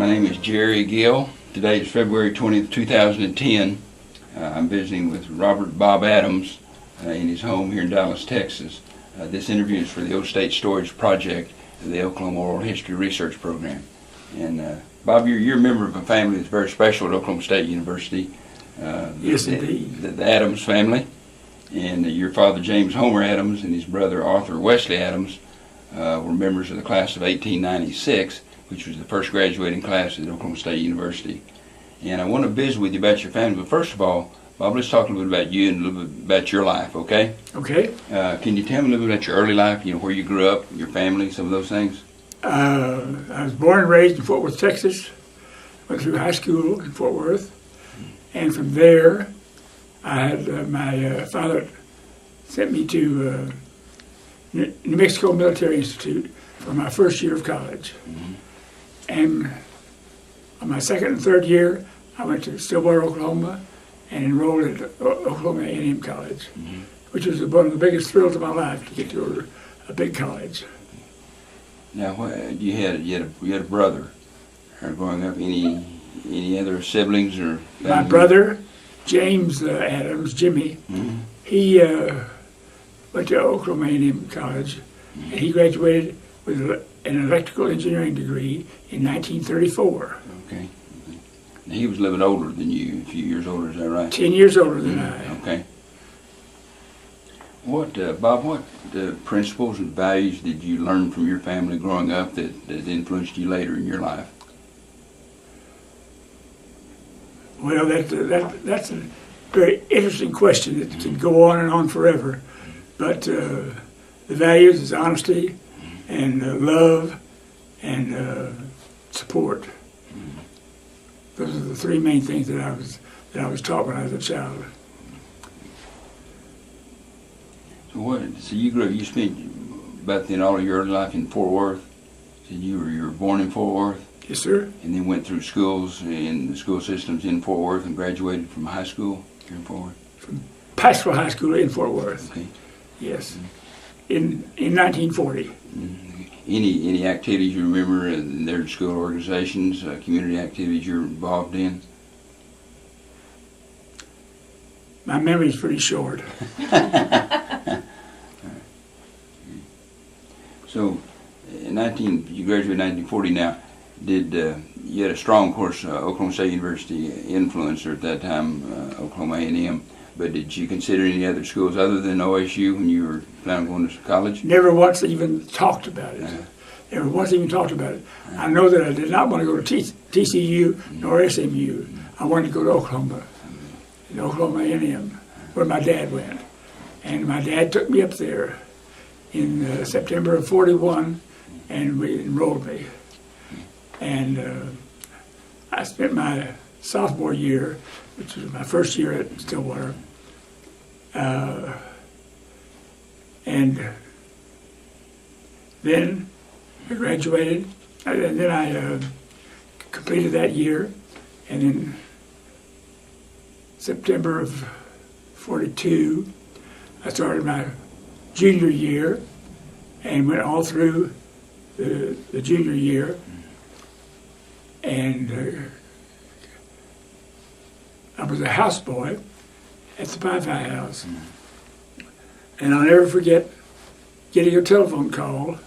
My name is Jerry Gill. Today is February 20th, 2010. I'm visiting with Robert Bob Adams in his home here in Dallas, Texas. This interview is for the O-State Storage Project, the Oklahoma Oral History Research Program. And Bob, you're a member of a family that's very special at Oklahoma State University. Yes, indeed. The Adams family. And your father, James Homer Adams, and his brother, Arthur Wesley Adams, were members of the class of 1896, which was the first graduating class at Oklahoma State University. And I want to visit with you about your family, but first of all, Bob, let's talk a little bit about you and a little bit about your life, okay? Okay. Can you tell me a little bit about your early life, where you grew up, your family, some of those things? I was born and raised in Fort Worth, Texas. Went through high school in Fort Worth. And from there, I had my father sent me to New Mexico Military Institute for my first year of college. Mm-hmm. And on my second and third year, I went to Stillwater, Oklahoma, and enrolled at Oklahoma A&M College, Mm-hmm. which was one of the biggest thrills of my life to get to go to a big college. Now, you had a brother growing up. Any other siblings or family? My brother, James Adams, Jimmy, Mm-hmm. he went to Oklahoma A&M College, and he graduated with an electrical engineering degree in 1934. Okay. Now, he was a little bit older than you, a few years older, is that right? 10 years older than I. Okay. Bob, what principles and values did you learn from your family growing up that influenced you later in your life? Well, that's a very interesting question that can go on and on forever. But the values is honesty and love and support. Those are the three main things that I was taught when I was a child. So you grew up. You spent about then all of your early life in Fort Worth. So you were born in Fort Worth. Yes, sir. And then went through schools in the school systems in Fort Worth and graduated from high school here in Fort Worth. From Pastoral High School in Fort Worth. Okay. Yes. In 1940. Mm-hmm. Any activities you remember in their school organizations, community activities you're involved in? My memory's pretty short. So, you graduated in 1940 now. You had a strong, of course, Oklahoma State University influencer at that time, Oklahoma A&M, but did you consider any other schools other than OSU when you were planning on going to college? Never once even talked about it. Never once even talked about it. I know that I did not want to go to TCU nor SMU. I wanted to go to Oklahoma, Oklahoma A&M, where my dad went. And my dad took me up there in September of '41 and enrolled me. And I spent my sophomore year, which was my first year at Stillwater, and then I graduated, and then I completed that year, and in September of '42, I started my junior year and went all through the junior year. And I was a houseboy at the Pi-Fi house. And I'll never forget getting a telephone call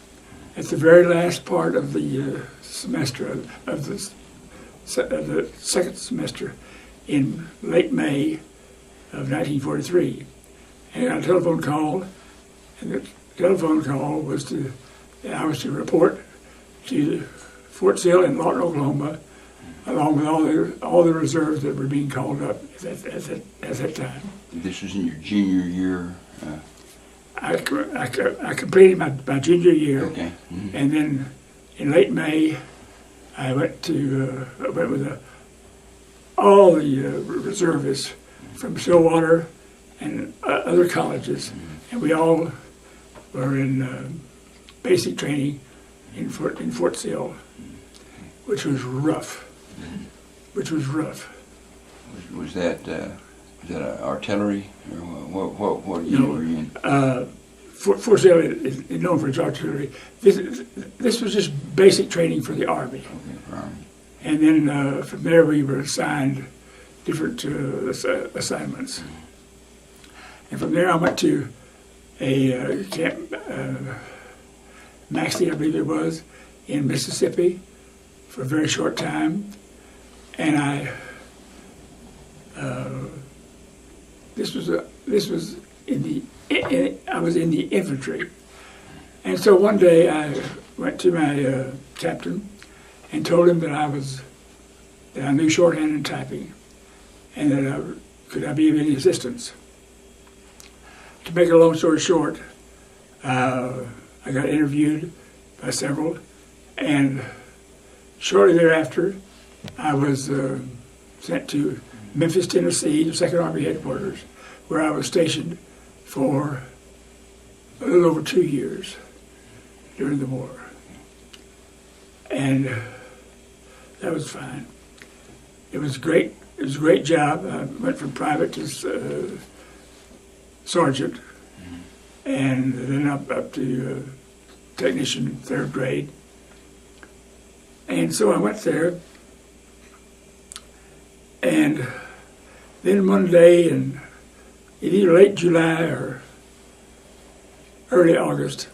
at the very last part of the semester, of the second semester in late May of 1943. And I got a telephone call, and the telephone call was that I was to report to Fort Sill in Lawton, Oklahoma, along with all the reserves that were being called up at that time. This was in your junior year? I completed my junior year, Okay. Mm-hmm. And then in late May, I went with all the reservists from Stillwater and other colleges, and we all were in basic training in Fort Sill, which was rough. Was that artillery, or what year were you in? Fort Sill is known for its artillery. This was just basic training for the Army. Okay, for Army. And then from there we were assigned different assignments. And from there I went to a camp, Maxie, I believe it was, in Mississippi for a very short time. And I was in the infantry. And so one day I went to my captain and told him that I knew shorthand and typing, and that could I be of any assistance. To make a long story short, I got interviewed by several, and shortly thereafter, I was sent to Memphis, Tennessee, the 2nd Army headquarters, where I was stationed for a little over 2 years during the war. And that was fine. It was great. It was a great job. I went from private to sergeant, and then up to technician, 3rd grade. And so I went there, and then one day in either late July or early August,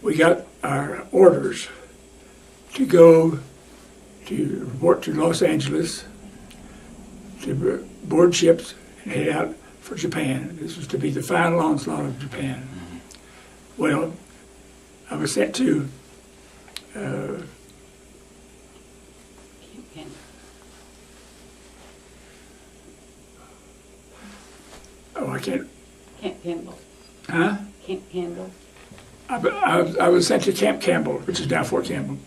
we got our orders to go to report to Los Angeles, to board ships and head out for Japan. This was to be the final onslaught of Japan. Well, I was sent to I can't. Camp Campbell. Huh? Camp Campbell. I was sent to Camp Campbell, which is now Fort Campbell.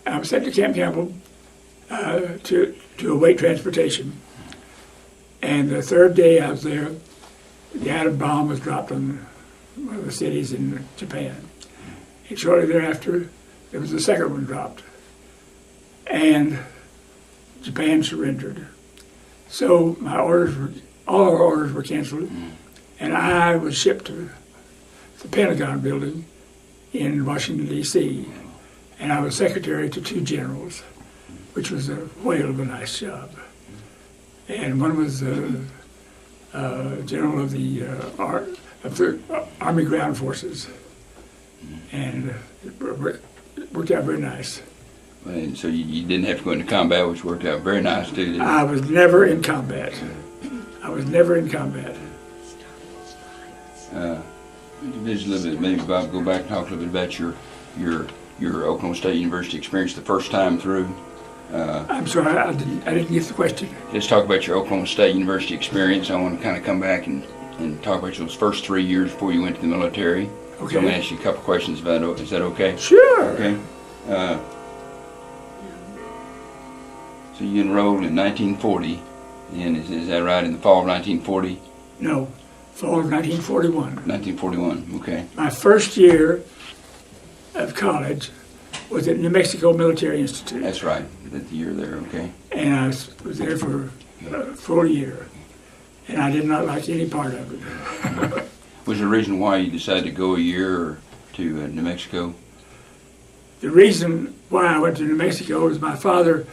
I was sent to Camp Campbell to await transportation. And the 3rd day I was there, the atom bomb was dropped on one of the cities in Japan. And shortly thereafter, there was the 2nd one dropped. And Japan surrendered. So all our orders were canceled, and I was shipped to the Pentagon building in Washington, D.C., and I was secretary to 2 generals, which was a whale of a nice job. And one was general of the Army Ground Forces, and it worked out very nice. And so you didn't have to go into combat, which worked out very nice too, didn't it? I was never in combat. I was never in combat. Just a little bit, maybe Bob, go back and talk a little bit about your Oklahoma State University experience the first time through. I'm sorry, I didn't get the question. Let's talk about your Oklahoma State University experience. I want to kind of come back and talk about those first 3 years before you went to the military. Okay. So I'm going to ask you a couple questions about it. Is that okay? Sure. Okay. So you enrolled in 1940, and is that right, in the fall of 1940? No, fall of 1941. 1941, okay. My first year of college was at New Mexico Military Institute. That's right, that year there, okay. And I was there for a full year. And I did not like any part of it. Was there a reason why you decided to go a year to New Mexico? The reason why I went to New Mexico was my father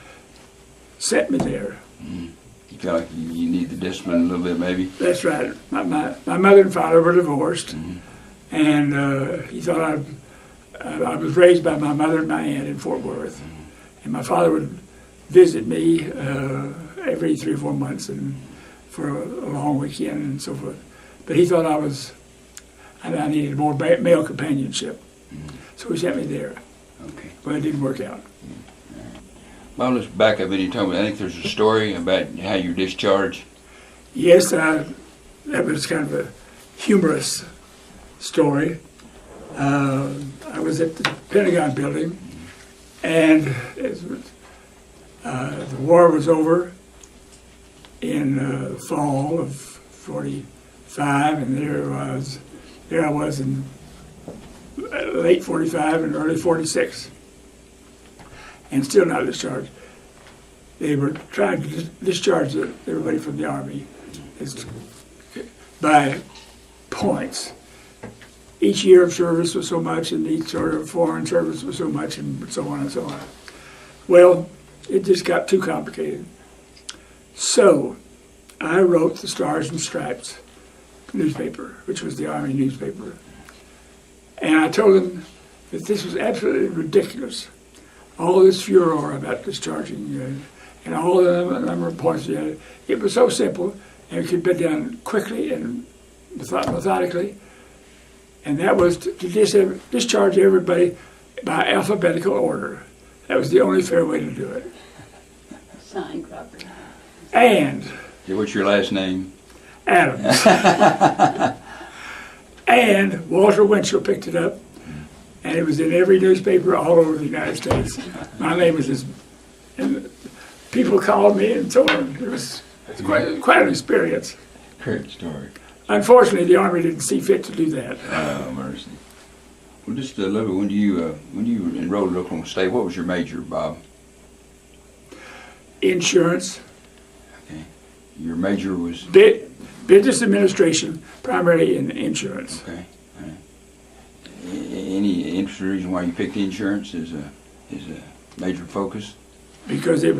sent me there. You feel like you need the discipline a little bit, maybe? That's right. My mother and father were divorced, and he thought I was raised by my mother and my aunt in Fort Worth, and my father would visit me every 3 or 4 months and for a long weekend and so forth. But he thought I needed more male companionship, so he sent me there. Okay. But it didn't work out. Well, let's back up any time. I think there's a story about how you discharged. Yes, that was kind of a humorous story. I was at the Pentagon building, and the war was over in the fall of '45, and there I was in late '45 and early '46, and still not discharged. They were trying to discharge everybody from the Army by points. Each year of service was so much, and each sort of foreign service was so much, and so on and so on. Well, it just got too complicated. So I wrote the Stars and Stripes newspaper, which was the Army newspaper. And I told them that this was absolutely ridiculous. All this furor about discharging and all the number of points you had. It was so simple and it could be done quickly and methodically. And that was to discharge everybody by alphabetical order. That was the only fair way to do it. Signed, Robert. And Yeah, what's your last name? Adams. And Walter Winchell picked it up, and it was in every newspaper all over the United States. My name was this, and people called me and so on. It was quite an experience. Great story. Unfortunately, the Army didn't see fit to do that. Oh, mercy. Well, just a little bit, when you enrolled at Oklahoma State, what was your major, Bob? Insurance, Okay. Your major was? business administration, primarily in insurance. Okay. All right. Any interesting reason why you picked insurance as a major focus? Because it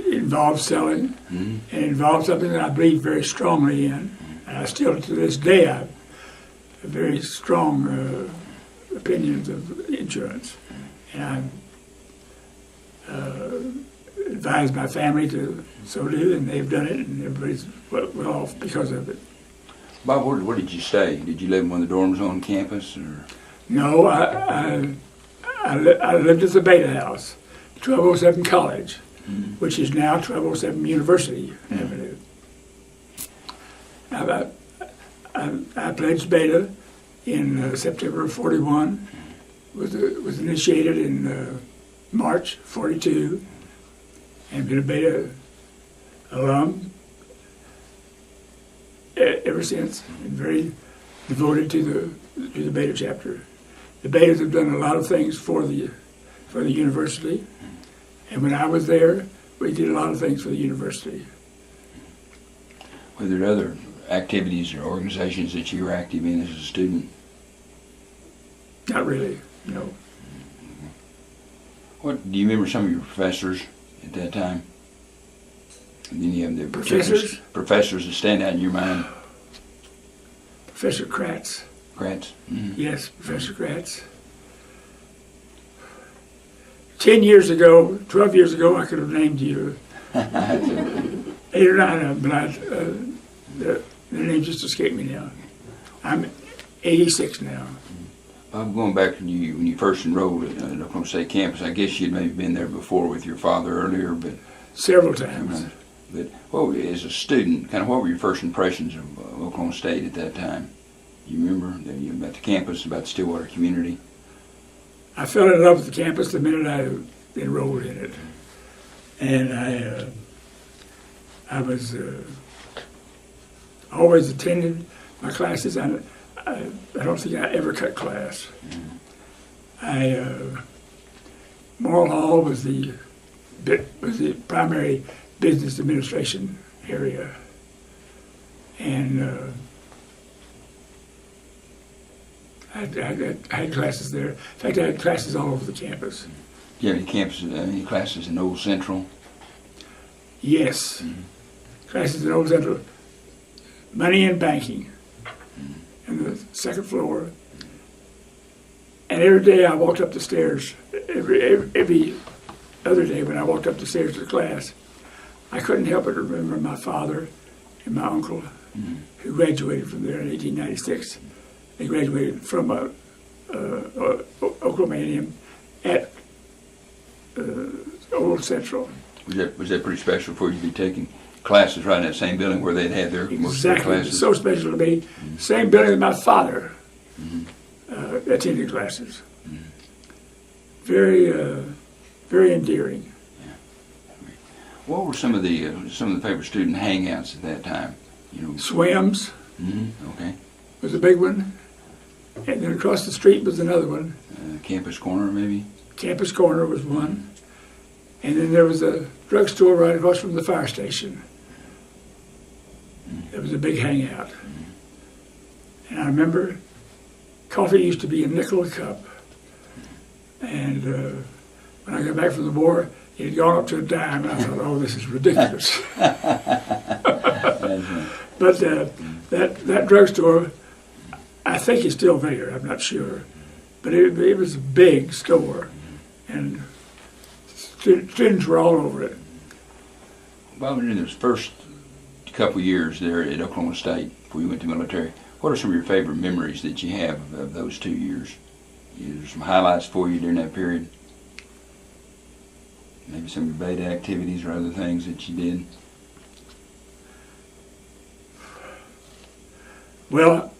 involved selling, Mm-hmm. and it involved something that I believe very strongly in. And I still, to this day, I have very strong opinions of insurance. And I advise my family to so do, and they've done it, and everybody's well off because of it. Bob, where did you stay? Did you live in one of the dorms on campus, or? No, I lived at the Beta House, 1207 College, which is now 1207 University Avenue. I pledged Beta in September of 41, was initiated in March 42, and been a Beta alum ever since, and very devoted to the Beta chapter. The Betas have done a lot of things for the university, and when I was there, we did a lot of things for the university. Were there other activities or organizations that you were active in as a student? Not really, no. What do you remember some of your professors at that time? And then you have the professors that stand out in your mind. Professor Kratz. Kratz? Mm-hmm. Yes, Professor Kratz. 10 years ago, 12 years ago, I could have named you 8 or 9 of them, but their names just escape me now. I'm 86 now. Bob, going back when you first enrolled at Oklahoma State campus, I guess you'd maybe been there before with your father earlier, but several times. But as a student, kind of what were your first impressions of Oklahoma State at that time? You remember about the campus, about the Stillwater community? I fell in love with the campus the minute I enrolled in it, and I was always attended my classes. I don't think I ever cut class. Morrill Hall was the primary business administration area, and I had classes there. In fact, I had classes all over the campus. Do you have any classes in Old Central? Yes, classes in Old Central. Money and banking, on the second floor. And every day I walked up the stairs. Every other day when I walked up the stairs to class, I couldn't help but remember my father and my uncle, who graduated from there in 1896. They graduated from Oklahoma A&M at Old Central. Was that pretty special for you to be taking classes right in that same building where they'd had their most of their Exactly. classes? It's so special to me. Same building that my father attended classes. Very, very endearing. What were some of the favorite student hangouts at that time? Swims Okay. was a big one. And then across the street was another one. Campus Corner, maybe? Campus Corner was one. And then there was a drugstore right across from the fire station. It was a big hangout. And I remember coffee used to be a nickel a cup. And when I got back from the war, It had gone up to a dime, and I thought, oh, this is ridiculous. But that drugstore, I think is still there. I'm not sure, but it was a big store, and students were all over it. Bob, in those first couple years there at Oklahoma State before you went to military, what are some of your favorite memories that you have of those 2 years? Is there some highlights for you during that period? Maybe some of your beta activities or other things that you did? Well,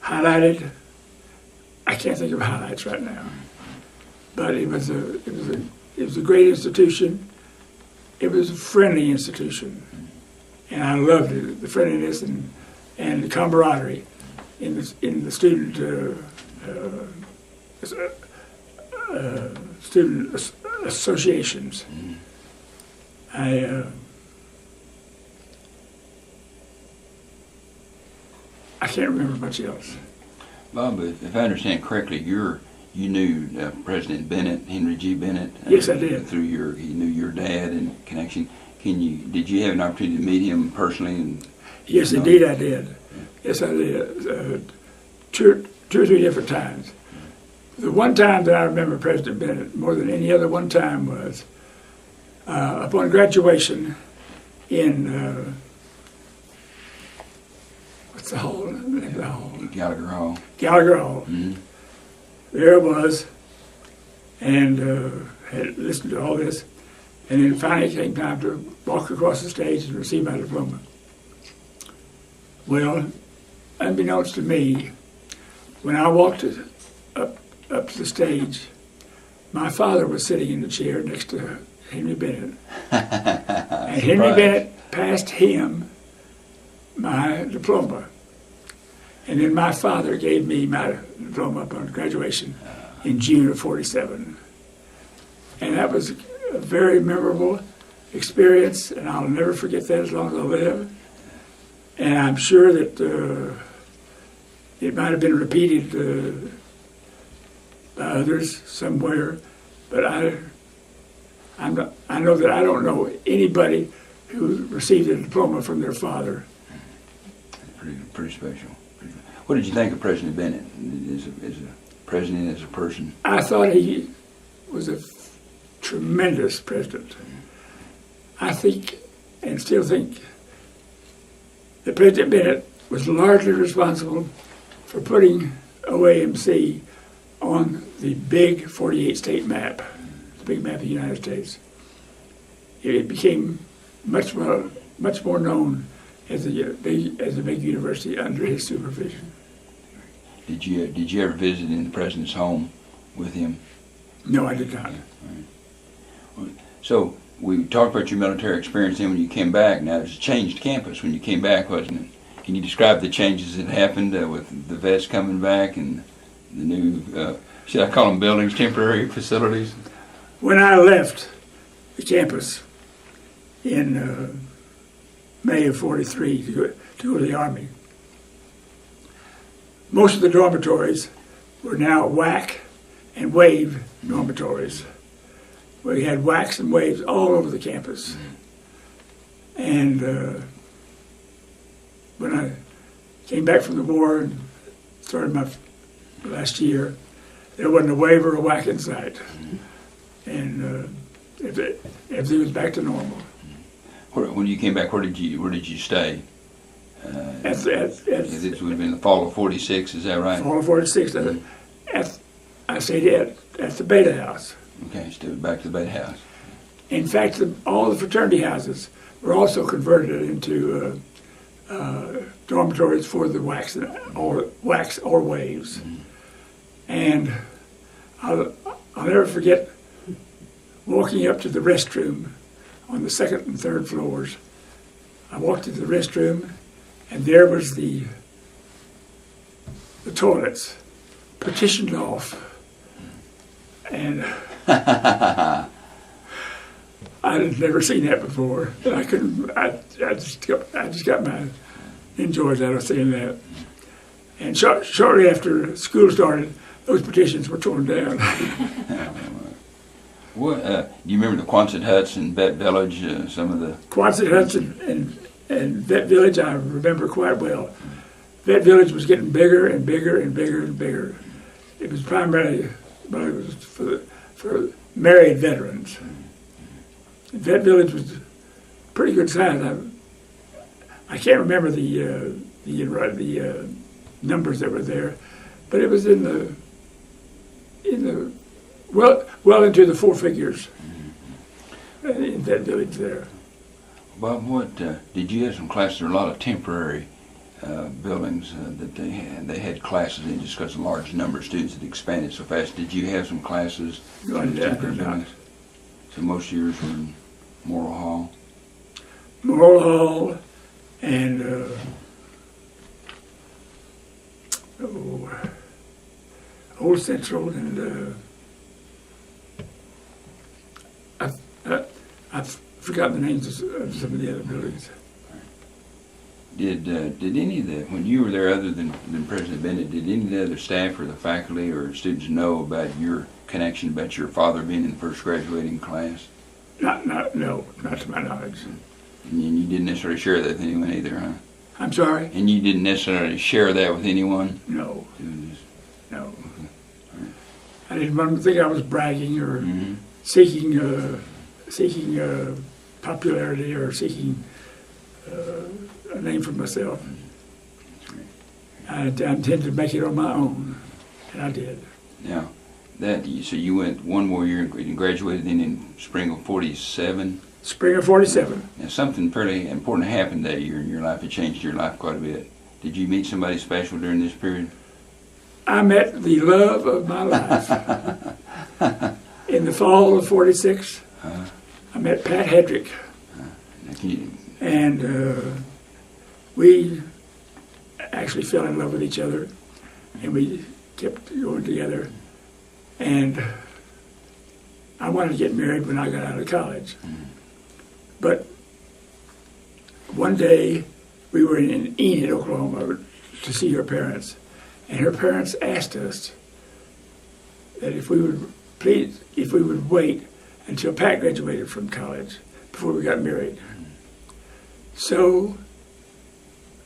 highlighted, I can't think of highlights right now, but it was a great institution. It was a friendly institution, and I loved it, the friendliness and the camaraderie in the student associations. I can't remember much else. Bob, if I understand correctly, you knew President Bennett, Henry G. Bennett. Yes, I did. You knew your dad and connection. Did you have an opportunity to meet him personally? Yes, indeed I did. Yes, I did. Two or three different times. The one time that I remember President Bennett more than any other one time was upon graduation in what's the hall? The hall? Gallagher Hall. Gallagher Hall. Mm-hmm. There it was, and had listened to all this, and then finally came time to walk across the stage and receive my diploma. Well, unbeknownst to me, when I walked up to the stage, my father was sitting in the chair next to Henry Bennett, and Henry Bennett passed him my diploma. And then my father gave me my diploma upon graduation in June of '47. And that was a very memorable experience, and I'll never forget that as long as I live. And I'm sure that it might have been repeated by others somewhere, but I know that I don't know anybody who received a diploma from their father. Pretty special. What did you think of President Bennett as a president, as a person? I thought he was a tremendous president. I think, and still think, that President Bennett was largely responsible for putting OAMC on the big 48-state map, the big map of the United States. It became much more known as a big university under his supervision. Did you ever visit in the president's home with him? No, I did not. Right. So we talked about your military experience then when you came back. Now it's a changed campus when you came back, wasn't it? Can you describe the changes that happened with the vets coming back and the new, should I call them buildings, temporary facilities? When I left the campus in May of '43 to go to the Army, most of the dormitories were now WAC and WAVE dormitories, where you had WACs and WAVEs all over the campus. And when I came back from the war and started my last year, there wasn't a WAVE or a WAC in sight. And everything was back to normal. When you came back, where did you stay? This would have been the fall of '46, is that right? Fall of '46. I stayed at the Beta House. Okay, still back to the Beta House. In fact, all the fraternity houses were also converted into dormitories for the WACs or WAVEs. Mm-hmm. And I'll never forget walking up to the restroom on the second and third floors. I walked into the restroom, and there was the toilets partitioned off, and I had never seen that before. And I couldn't. I just got my enjoys out of seeing that. And shortly after school started, those partitions were torn down. What, do you remember the Quonset huts in Vet Village, some of the... Quonset huts and Vet Village I remember quite well. Vet Village was getting bigger and bigger and bigger and bigger. It was primarily for married veterans. Vet Village was pretty good size. I can't remember the numbers that were there, but it was in the well into the four figures in Vet Village there. Bob, what did you have some classes? There were a lot of temporary buildings that they had classes in just because of the large number of students that expanded so fast. Did you have some classes No, I in did temporary not. buildings? So most of yours were in Morrill Hall. Morrill Hall and Old Central and I've forgotten the names of some of the other buildings. Did any of the, when you were there, other than President Bennett, did any of the other staff or the faculty or students know about your connection, about your father being in the first graduating class? No, not to my knowledge. And you didn't necessarily share that with anyone either, huh? I'm sorry? And you didn't necessarily share that with anyone? No, It was just- no. I didn't want to think I was bragging or Mhm. seeking popularity or seeking a name for myself. I intended to make it on my own, and I did. Now, so you went one more year and graduated then in spring of 47. Spring of 47. Now, something pretty important happened that year in your life. It changed your life quite a bit. Did you meet somebody special during this period? I met the love of my life. In the fall of 46, I met Pat Hedrick, Now, can you, and we actually fell in love with each other, and we kept going together. And I wanted to get married when I got out of college. But one day, we were in Enid, Oklahoma, to see her parents. And her parents asked us that if we would wait until Pat graduated from college before we got married. So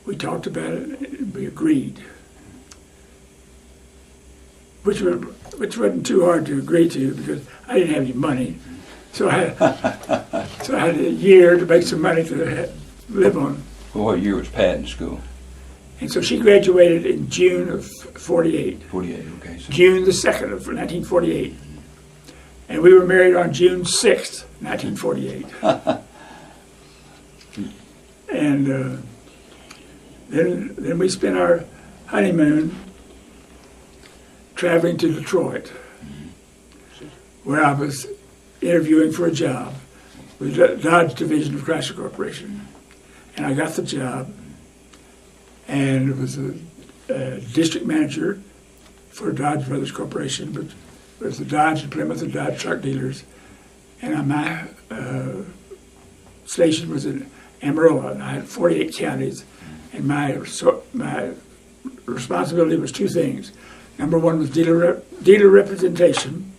we talked about it and we agreed, which wasn't too hard to agree to because I didn't have any money. So I had a year to make some money to live on. well, what year was Pat in school? And so she graduated in June of 48. 48, okay. So, June the 2nd of 1948. And we were married on June 6th, 1948. And then we spent our honeymoon traveling to Detroit, where I was interviewing for a job with the Dodge Division of Chrysler Corporation. And I got the job, and it was a district manager for Dodge Brothers Corporation, but it was the Dodge and Plymouth and Dodge truck dealers. And my station was in Amarillo, and I had 48 counties, and my responsibility was two things. Number one was dealer representation,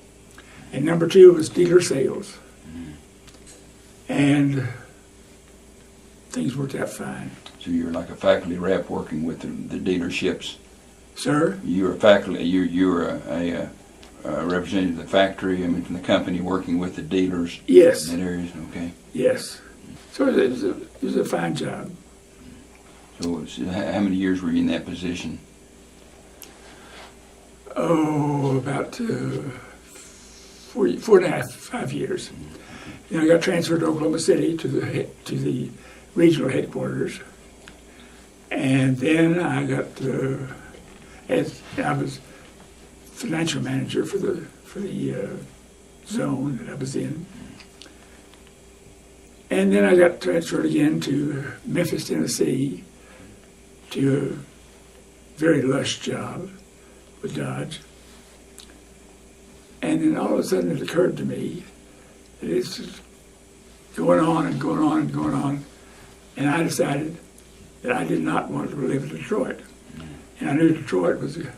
and number two was dealer sales. And things worked out fine. so you were like a faculty rep working with the dealerships. Sir? You were faculty. You were a representative of the factory. I mean, from the company, working with the dealers. Yes. In that areas. Okay. Yes. So it was a fine job. So how many years were you in that position? Oh, about 5 years. Then I got transferred to Oklahoma City to the regional headquarters, and then I got I was financial manager for the zone that I was in, and then I got transferred again to Memphis, Tennessee, to a very lush job with Dodge. And then all of a sudden it occurred to me that it's just going on and going on and going on. And I decided that I did not want to live in Detroit. And I knew Detroit was going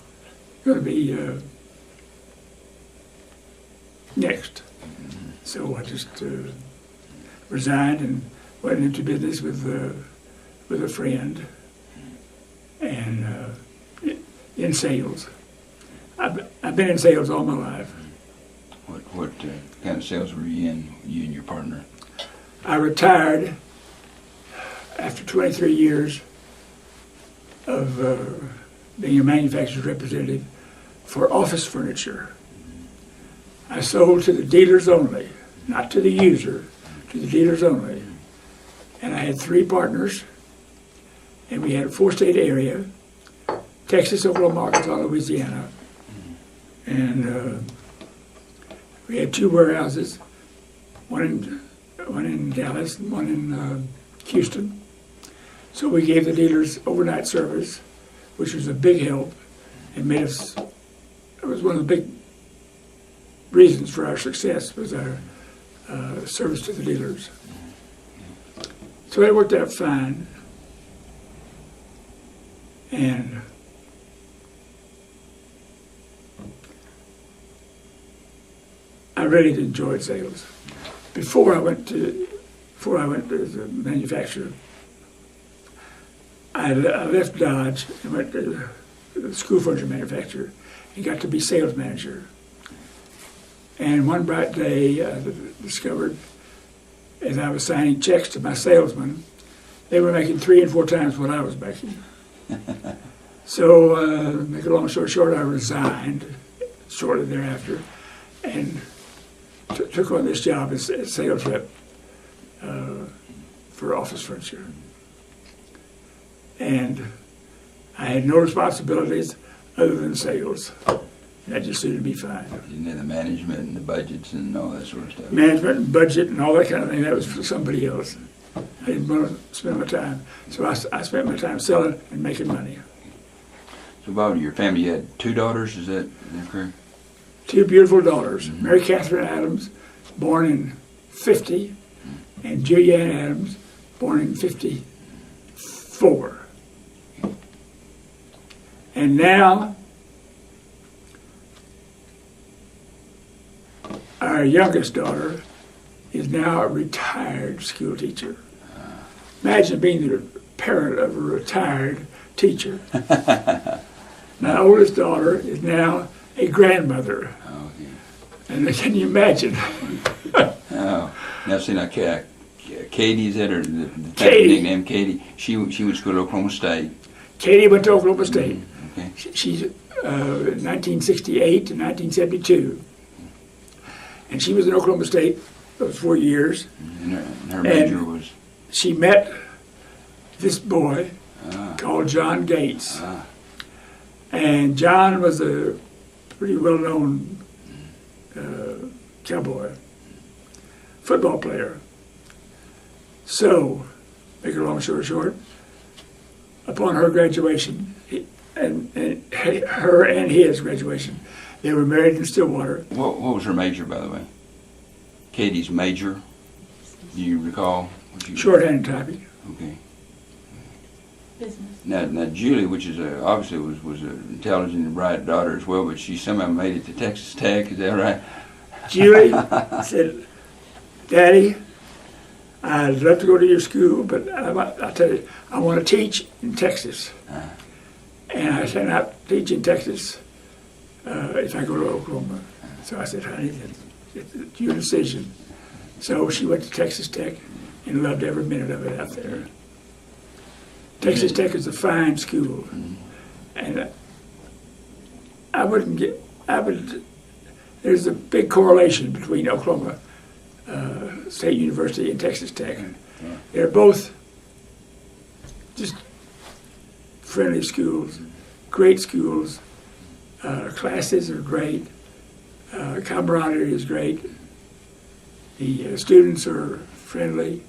to be next. So I just resigned and went into business with a friend, and in sales. I've been in sales all my life. What kind of sales were you in, you and your partner? I retired after 23 years of being a manufacturer's representative for office furniture. I sold to the dealers only, not to the user, to the dealers only. And I had 3 partners, and we had a 4-state area: Texas, Oklahoma, Arkansas, Louisiana. And we had 2 warehouses, one in Dallas and one in Houston. So we gave the dealers overnight service, which was a big help, and made us, it was one of the big reasons for our success, was our service to the dealers. So it worked out fine. And I really enjoyed sales. Before I went as a manufacturer, I left Dodge and went to the school furniture manufacturer and got to be sales manager. And one bright day, I discovered, as I was signing checks to my salesmen, they were making 3 and 4 times what I was making. So, make a long story short, I resigned shortly thereafter and took on this job as sales rep for office furniture. And I had no responsibilities other than sales. That just suited me fine. You know, the management and the budgets and all that sort of stuff. Management and budget and all that kind of thing, that was for somebody else. I didn't want to spend my time. So I spent my time selling and making money. So Bob, your family, you had 2 daughters, is that correct? 2 beautiful daughters, Mary Catherine Adams, born in 50, and Julianne Adams, born in 54. And now, our youngest daughter is now a retired school teacher. Imagine being the parent of a retired teacher. My oldest daughter is now a grandmother. Oh, okay. And can you imagine? Oh, now see, now Katie, is that her the Katie. nickname? Katie. She went to school at Oklahoma State. Katie went to Oklahoma State. Okay. She's 1968 to 1972. And she was in Oklahoma State those 4 years. And her major was? She met this boy called John Gates. And John was a pretty well-known cowboy, football player. So, make a long story short, upon her graduation, and her and his graduation, they were married in Stillwater. What was her major, by the way? Katie's major, do you recall? Shorthand typing. Okay. Business. Now Julie, which is obviously was an intelligent and bright daughter as well, but she somehow made it to Texas Tech. Is that right? Julie said, "Daddy, I'd love to go to your school, but I'll tell you, I want to teach in Texas." And I said, "I'll teach in Texas if I go to Oklahoma." So I said, "Honey, it's your decision." So she went to Texas Tech and loved every minute of it out there. Texas Tech is a fine school, and there's a big correlation between Oklahoma State University and Texas Tech. They're both just friendly schools, great schools. Classes are great. Camaraderie is great. The students are friendly.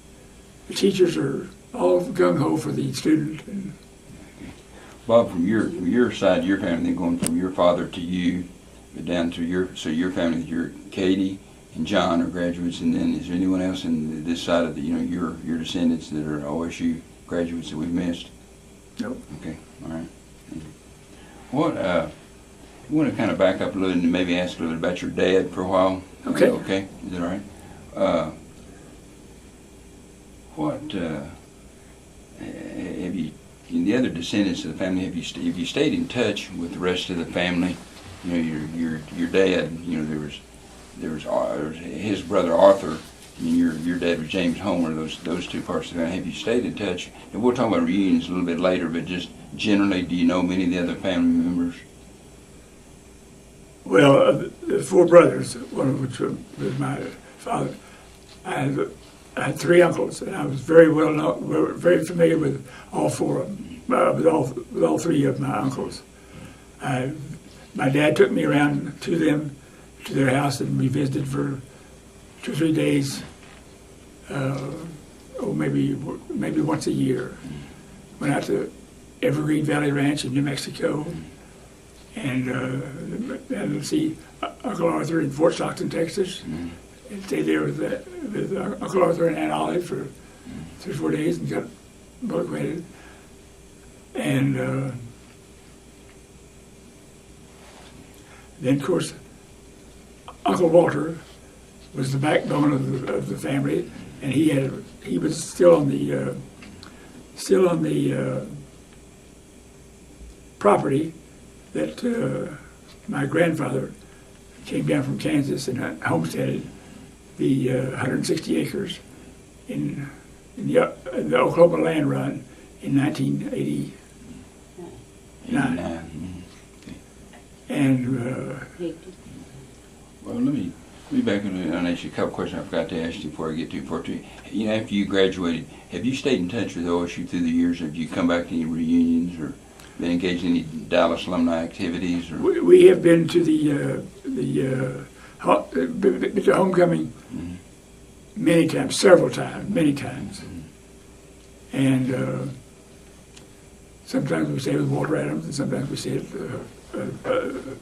The teachers are all gung-ho for the student. And Bob, from your side, your family, then going from your father to you, but down to your family, your Katie and John are graduates, and then is there anyone else in this side of the, your descendants that are OSU graduates that we've missed? Nope. Okay, all right. What you want to kind of back up a little and maybe ask a little bit about your dad for a while? Okay. Okay, is that all right? What have you? The other descendants of the family, have you stayed in touch with the rest of the family? You know, your dad. You know, there was his brother Arthur, and your dad was James Homer. Those two parts of the family. Have you stayed in touch? And we'll talk about reunions a little bit later, but just generally, do you know many of the other family members? Well, the four brothers, one of which was my father. I had three uncles, and I was very very familiar with all four of them, with all three of my uncles. My dad took me around to their house, and we visited for 2 or 3 days, maybe once a year. Went out to Evergreen Valley Ranch in New Mexico, and see Uncle Arthur in Fort Stockton, Texas. And stayed there with Uncle Arthur and Aunt Olive for 3 or 4 days and got well acquainted. And then, of course, Uncle Walter was the backbone of the family, and he was still on the property that my grandfather came down from Kansas and homesteaded the 160 acres in the Oklahoma land run in 1989. And well, let me back and ask you a couple questions I forgot to ask you before I get too far. You know, after you graduated, have you stayed in touch with OSU through the years? Have you come back to any reunions or been engaged in any Dallas alumni activities? Or? We have been to the homecoming many times, many times. And sometimes we stay with Walter Adams, and sometimes we stay at the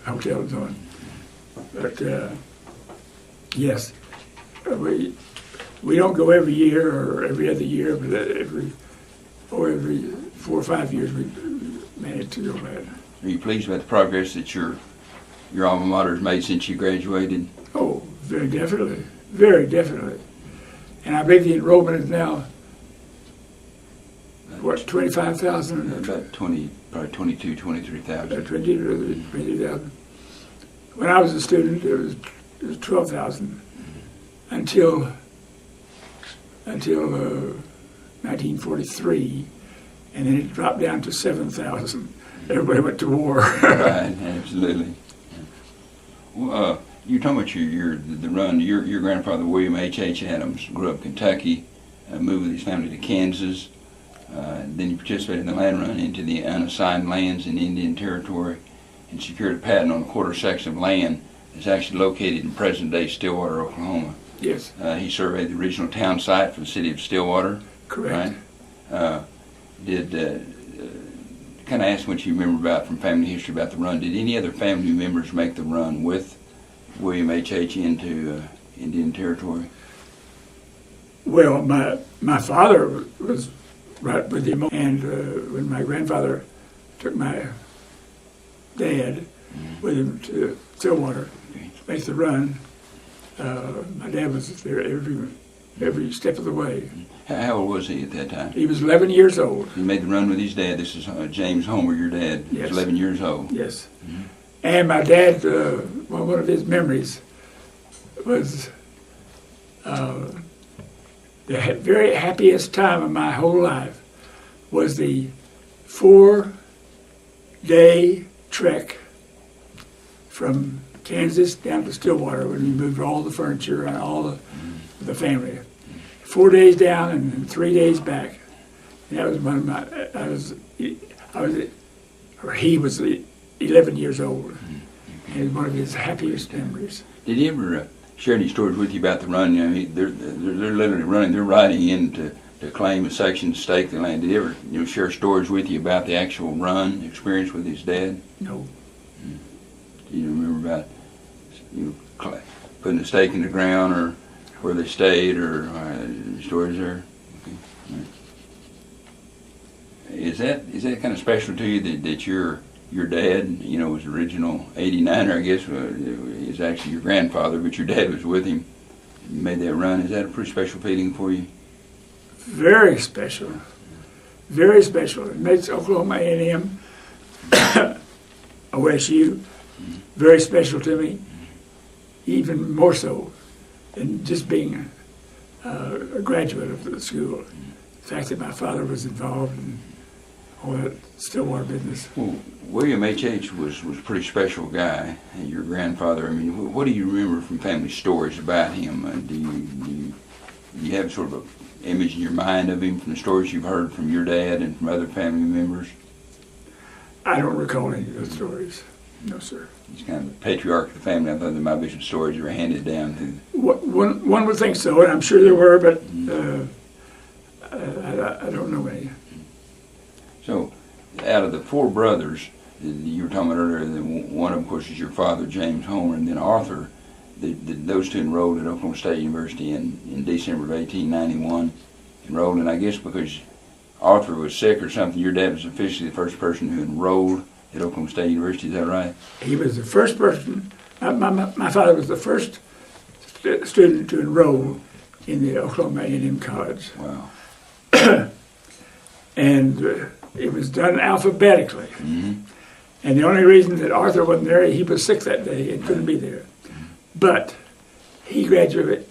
hotel and so on. But yes, we don't go every year or every other year, but every 4 or 5 years we manage to go back. Are you pleased with the progress that your alma mater has made since you graduated? Oh, very definitely, very definitely. And I believe the enrollment is now, what, 25,000? About 20, probably 22, 23,000. 20,000. When I was a student, it was 12,000 until 1943, and then it dropped down to 7,000. Everybody went to war. Right, absolutely. Well, you're talking about the run. Your grandfather, William H. Adams, grew up in Kentucky, moved with his family to Kansas. Then he participated in the land run into the unassigned lands in Indian Territory and secured a patent on a quarter section of land that's actually located in present-day Stillwater, Oklahoma. Yes. He surveyed the original town site for the city of Stillwater. Correct. Right? Kind of ask what you remember about from family history about the run. Did any other family members make the run with William H. into Indian Territory? Well, my father was right with him, and when my grandfather took my dad with him to Stillwater to make the run, my dad was there every step of the way. How old was he at that time? He was 11 years old. He made the run with his dad. This is James Homer, your dad. He was 11 years old. Yes. Mm-hmm. And my dad, one of his memories was the very happiest time of my whole life was the 4-day trek from Kansas down to Stillwater when we moved all the furniture and all the family. 4 days down and 3 days back. And that was one of my. He was 11 years old, and it was one of his happiest memories. Did he ever share any stories with you about the run? You know, they're literally running. They're riding in to claim a section, stake the land. Did he ever share stories with you about the actual run experience with his dad? No. Do you remember about putting a stake in the ground or where they stayed or stories there? Okay. Right. Is that kind of special to you that your dad, was original 89er, I guess, is actually your grandfather, but your dad was with him made that run. Is that a pretty special feeling for you? Very special. Very special. It makes Oklahoma A&M, OSU, very special to me, even more so than just being a graduate of the school. The fact that my father was involved in all that Stillwater business. Well, William H.H. was a pretty special guy, and your grandfather. I mean, what do you remember from family stories about him? Do you have sort of an image in your mind of him from the stories you've heard from your dad and from other family members? I don't recall any of those stories. No, sir. He's kind of the patriarch of the family. I thought there might be some stories that were handed down through. One would think so, and I'm sure there were, but I don't know any. So, out of the four brothers, you were talking about earlier, one of them, of course, is your father, James Homer, and then Arthur. Those two enrolled at Oklahoma State University in December of 1891. Enrolled, and I guess because Arthur was sick or something, your dad was officially the first person who enrolled at Oklahoma State University. Is that right? He was the first person. My father was the first student to enroll in the Oklahoma A&M College. Wow. And it was done alphabetically. Mm-hmm. And the only reason that Arthur wasn't there, he was sick that day and couldn't be there. But he graduated,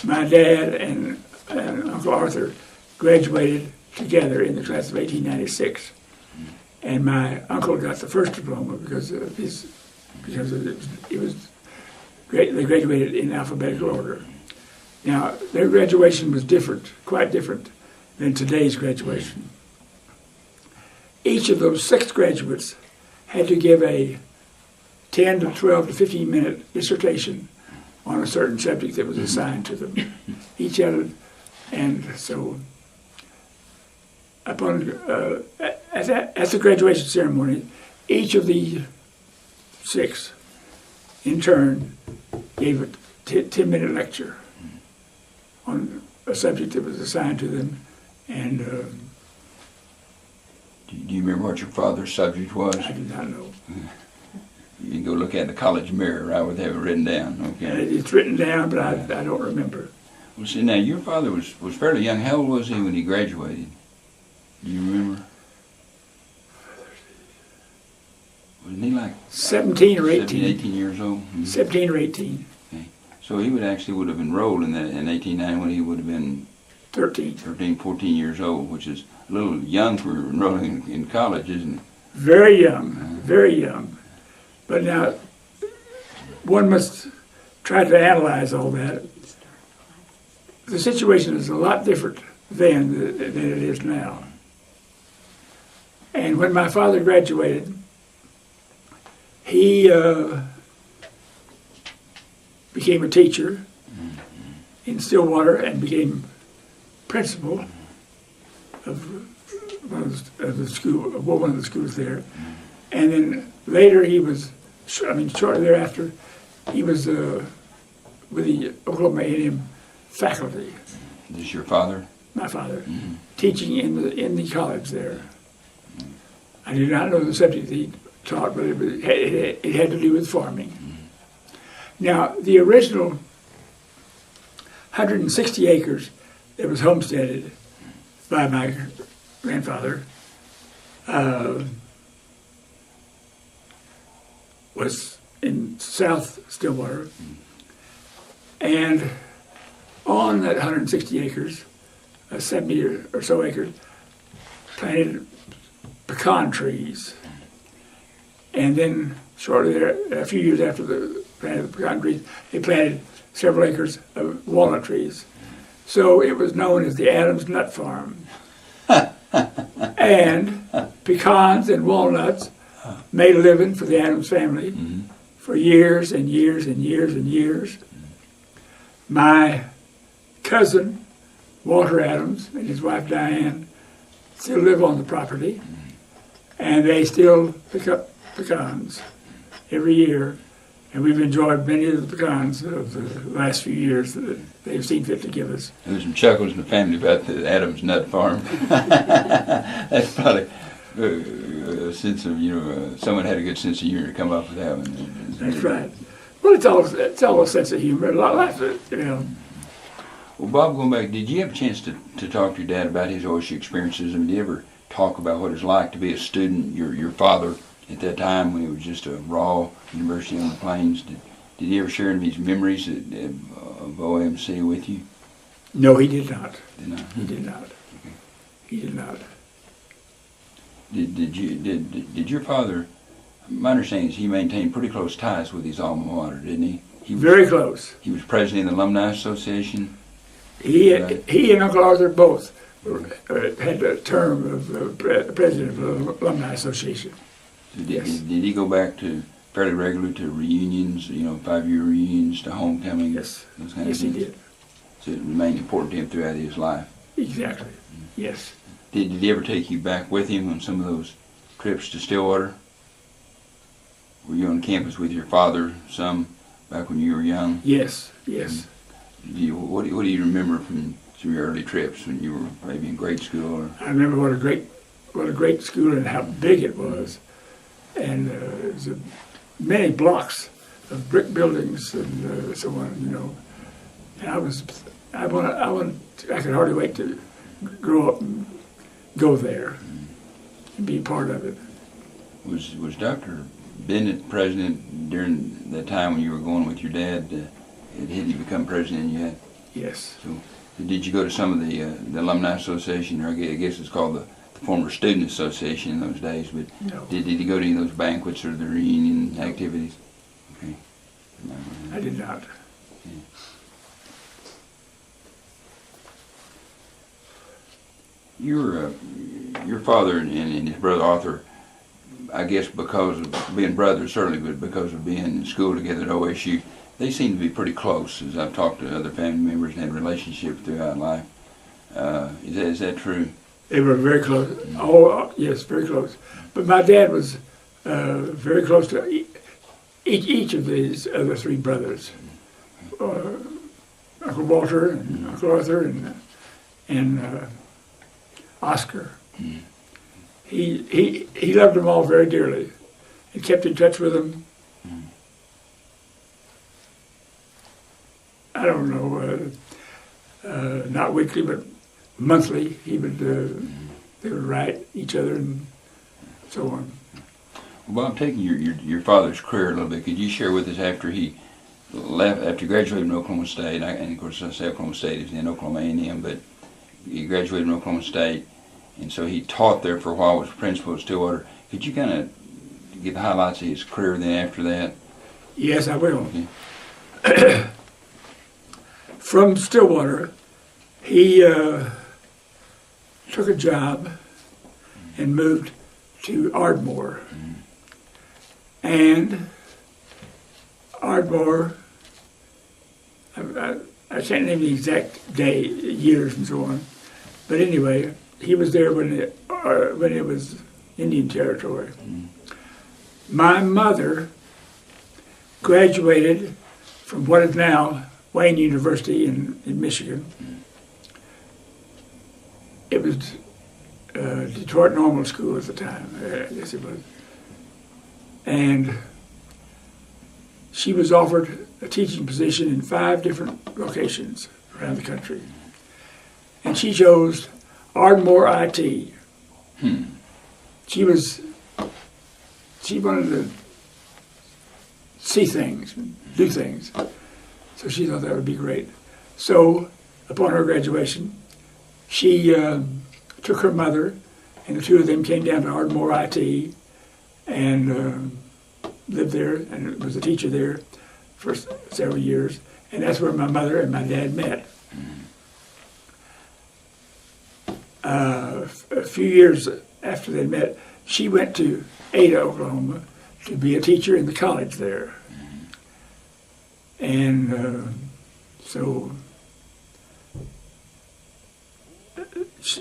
my dad and Uncle Arthur graduated together in the class of 1896. And my uncle got the first diploma because it was great. They graduated in alphabetical order. Now, their graduation was different, quite different than today's graduation. Each of those 6 graduates had to give a 10 to 12 to 15 minute dissertation on a certain subject that was assigned to them. Each had it, and so upon at the graduation ceremony, each of the 6 in turn gave a 10-minute lecture on a subject that was assigned to them. And Do you remember what your father's subject was? I do not know. You can go look at the college mirror, right, where they have it written down. Okay. It's written down, but I don't remember. Well, see, now your father was fairly young. How old was he when he graduated? Do you remember? Wasn't he like 17 or 18. 17, 18 years old? Mm-hmm. 17 or 18. Okay. So he would have enrolled in 1890 when he would have been 13. 13, 14 years old, which is a little young for enrolling in college, isn't it? Very young, very young. But now, one must try to analyze all that. The situation is a lot different then than it is now. And when my father graduated, he became a teacher in Stillwater and became principal of one of the schools there. And then later shortly thereafter, he was with the Oklahoma A&M faculty. Is this your father? My father, teaching in the college there. I do not know the subject that he taught, but it had to do with farming. Now, the original 160 acres that was homesteaded by my grandfather was in South Stillwater, and on that 160 acres, 70 or so acres, planted pecan trees. And then shortly there, a few years after the planted the pecan trees, they planted several acres of walnut trees. So it was known as the Adams Nut Farm. And pecans and walnuts made a living for the Adams family for years and years and years and years. My cousin, Walter Adams, and his wife Diane still live on the property, and they still pick up pecans every year, and we've enjoyed many of the pecans of the last few years that they've seen fit to give us. There's some chuckles in the family about the Adams Nut Farm. That's probably a sense of, someone had a good sense of humor to come up with that one. That's right. Well, it's all a sense of humor, a lot of it, you know. Well, Bob, going back, did you have a chance to talk to your dad about his OSU experiences? And did you ever talk about what it's like to be a student? Your father at that time, when he was just a raw university on the plains, did he ever share any of his memories of OAMC with you? No, he did not. Did not? He did not. Okay. He did not. Did your father? My understanding is he maintained pretty close ties with his alma mater, didn't he? Very close. He was president of the Alumni Association. He and Uncle Arthur both had a term of president of the Alumni Association. Did he go back to fairly regularly to reunions, 5-year reunions, to homecoming? Yes. Those kind Yes, of he things? did. So it remained important to him throughout his life. Exactly. Yes. Did he ever take you back with him on some of those trips to Stillwater? Were you on campus with your father some back when you were young? Yes. Yes. What do you remember from some of your early trips when you were maybe in grade school? Or? I remember what a great school and how big it was, and it was many blocks of brick buildings and so on. And I could hardly wait to grow up and go there and be part of it. Was Dr. Bennett president during the time when you were going with your dad? Had he become president yet? Yes. So, did you go to some of the Alumni Association, or I guess it's called the former Student Association in those days? But No. did you go to any of those banquets or the reunion activities? Okay. I did not. Your father and his brother Arthur, I guess because of being brothers, certainly, but because of being in school together at OSU, they seem to be pretty close, as I've talked to other family members and had relationships throughout life. Is that true? They were very close. Oh, yes, very close. But my dad was very close to each of these other three brothers. Uncle Walter and Uncle Arthur and Oscar. He loved them all very dearly and kept in touch with them. I don't know, not weekly, but monthly. They would write each other and so on. Well, I'm taking your father's career a little bit. Could you share with us after he left, after he graduated from Oklahoma State, and of course I say Oklahoma State is in Oklahoma A&M, but he graduated from Oklahoma State, and so he taught there for a while, was principal at Stillwater. Could you kind of give the highlights of his career then after that? Yes, I will. Okay. From Stillwater, he took a job and moved to Ardmore. And Ardmore, I can't name the exact day, years and so on, but anyway, he was there when it was Indian Territory. My mother graduated from what is now Wayne University in Michigan. It was Detroit Normal School at the time, I guess it was. And she was offered a teaching position in 5 different locations around the country. And she chose Ardmore IT. She wanted to see things, do things. So she thought that would be great. So upon her graduation, she took her mother, and the two of them came down to Ardmore IT and lived there and was a teacher there for several years. And that's where my mother and my dad met. A few years after they met, she went to Ada, Oklahoma, to be a teacher in the college there. And so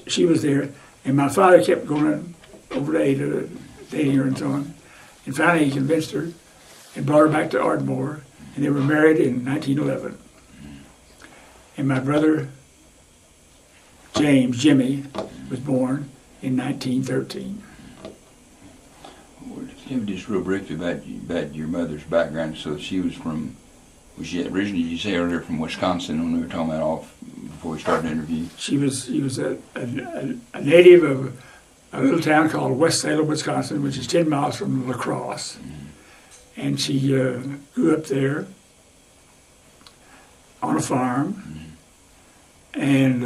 she was there, and my father kept going over to Ada, dating her and so on. And finally he convinced her and brought her back to Ardmore, and they were married in 1911. And my brother, Jimmy, was born in 1913. Tell me just real briefly about your mother's background. So she was she originally, you say earlier, from Wisconsin when we were talking about before we started the interview? She was a native of a little town called West Salem, Wisconsin, which is 10 miles from La Crosse. And she grew up there on a farm. And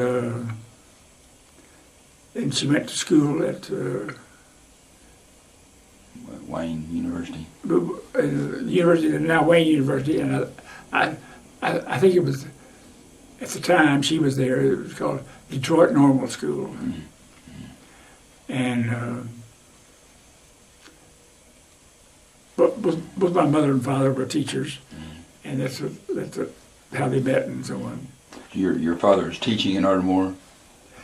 then she went to school at Wayne University. University, now Wayne University, and I think it was, at the time she was there, it was called Detroit Normal School. And both my mother and father were teachers, and that's how they met and so on. Your father was teaching in Ardmore?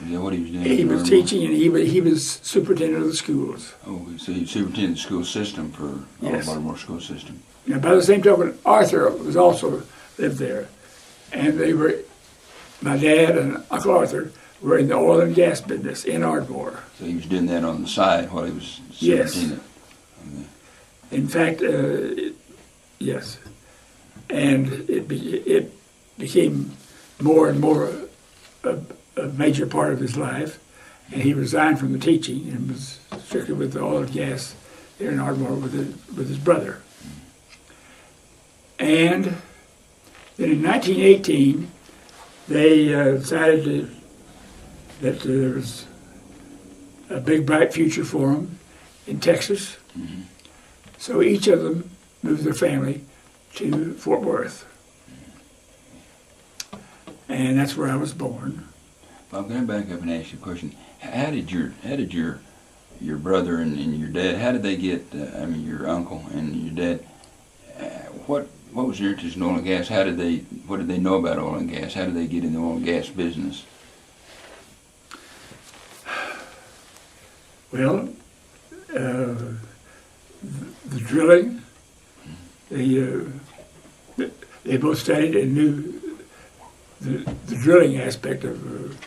Is that what he was doing? He was teaching, and he was superintendent of the schools. Oh, so he superintended the school system for all of Ardmore school system. Now, by the same token, Arthur was also lived there, and my dad and Uncle Arthur were in the oil and gas business in Ardmore. So he was doing that on the side while he was superintendent. Yes. In fact, yes, and it became more and more a major part of his life, and he resigned from the teaching and was strictly with the oil and gas there in Ardmore with his brother. And then in 1918, they decided that there was a big, bright future for them in Texas. So each of them moved their family to Fort Worth. And that's where I was born. Bob, can I back up and ask you a question? How did your brother and your dad, how did they get, your uncle and your dad, what was their interest in oil and gas? What did they know about oil and gas? How did they get in the oil and gas business? Well, the drilling, they both studied and knew the drilling aspect of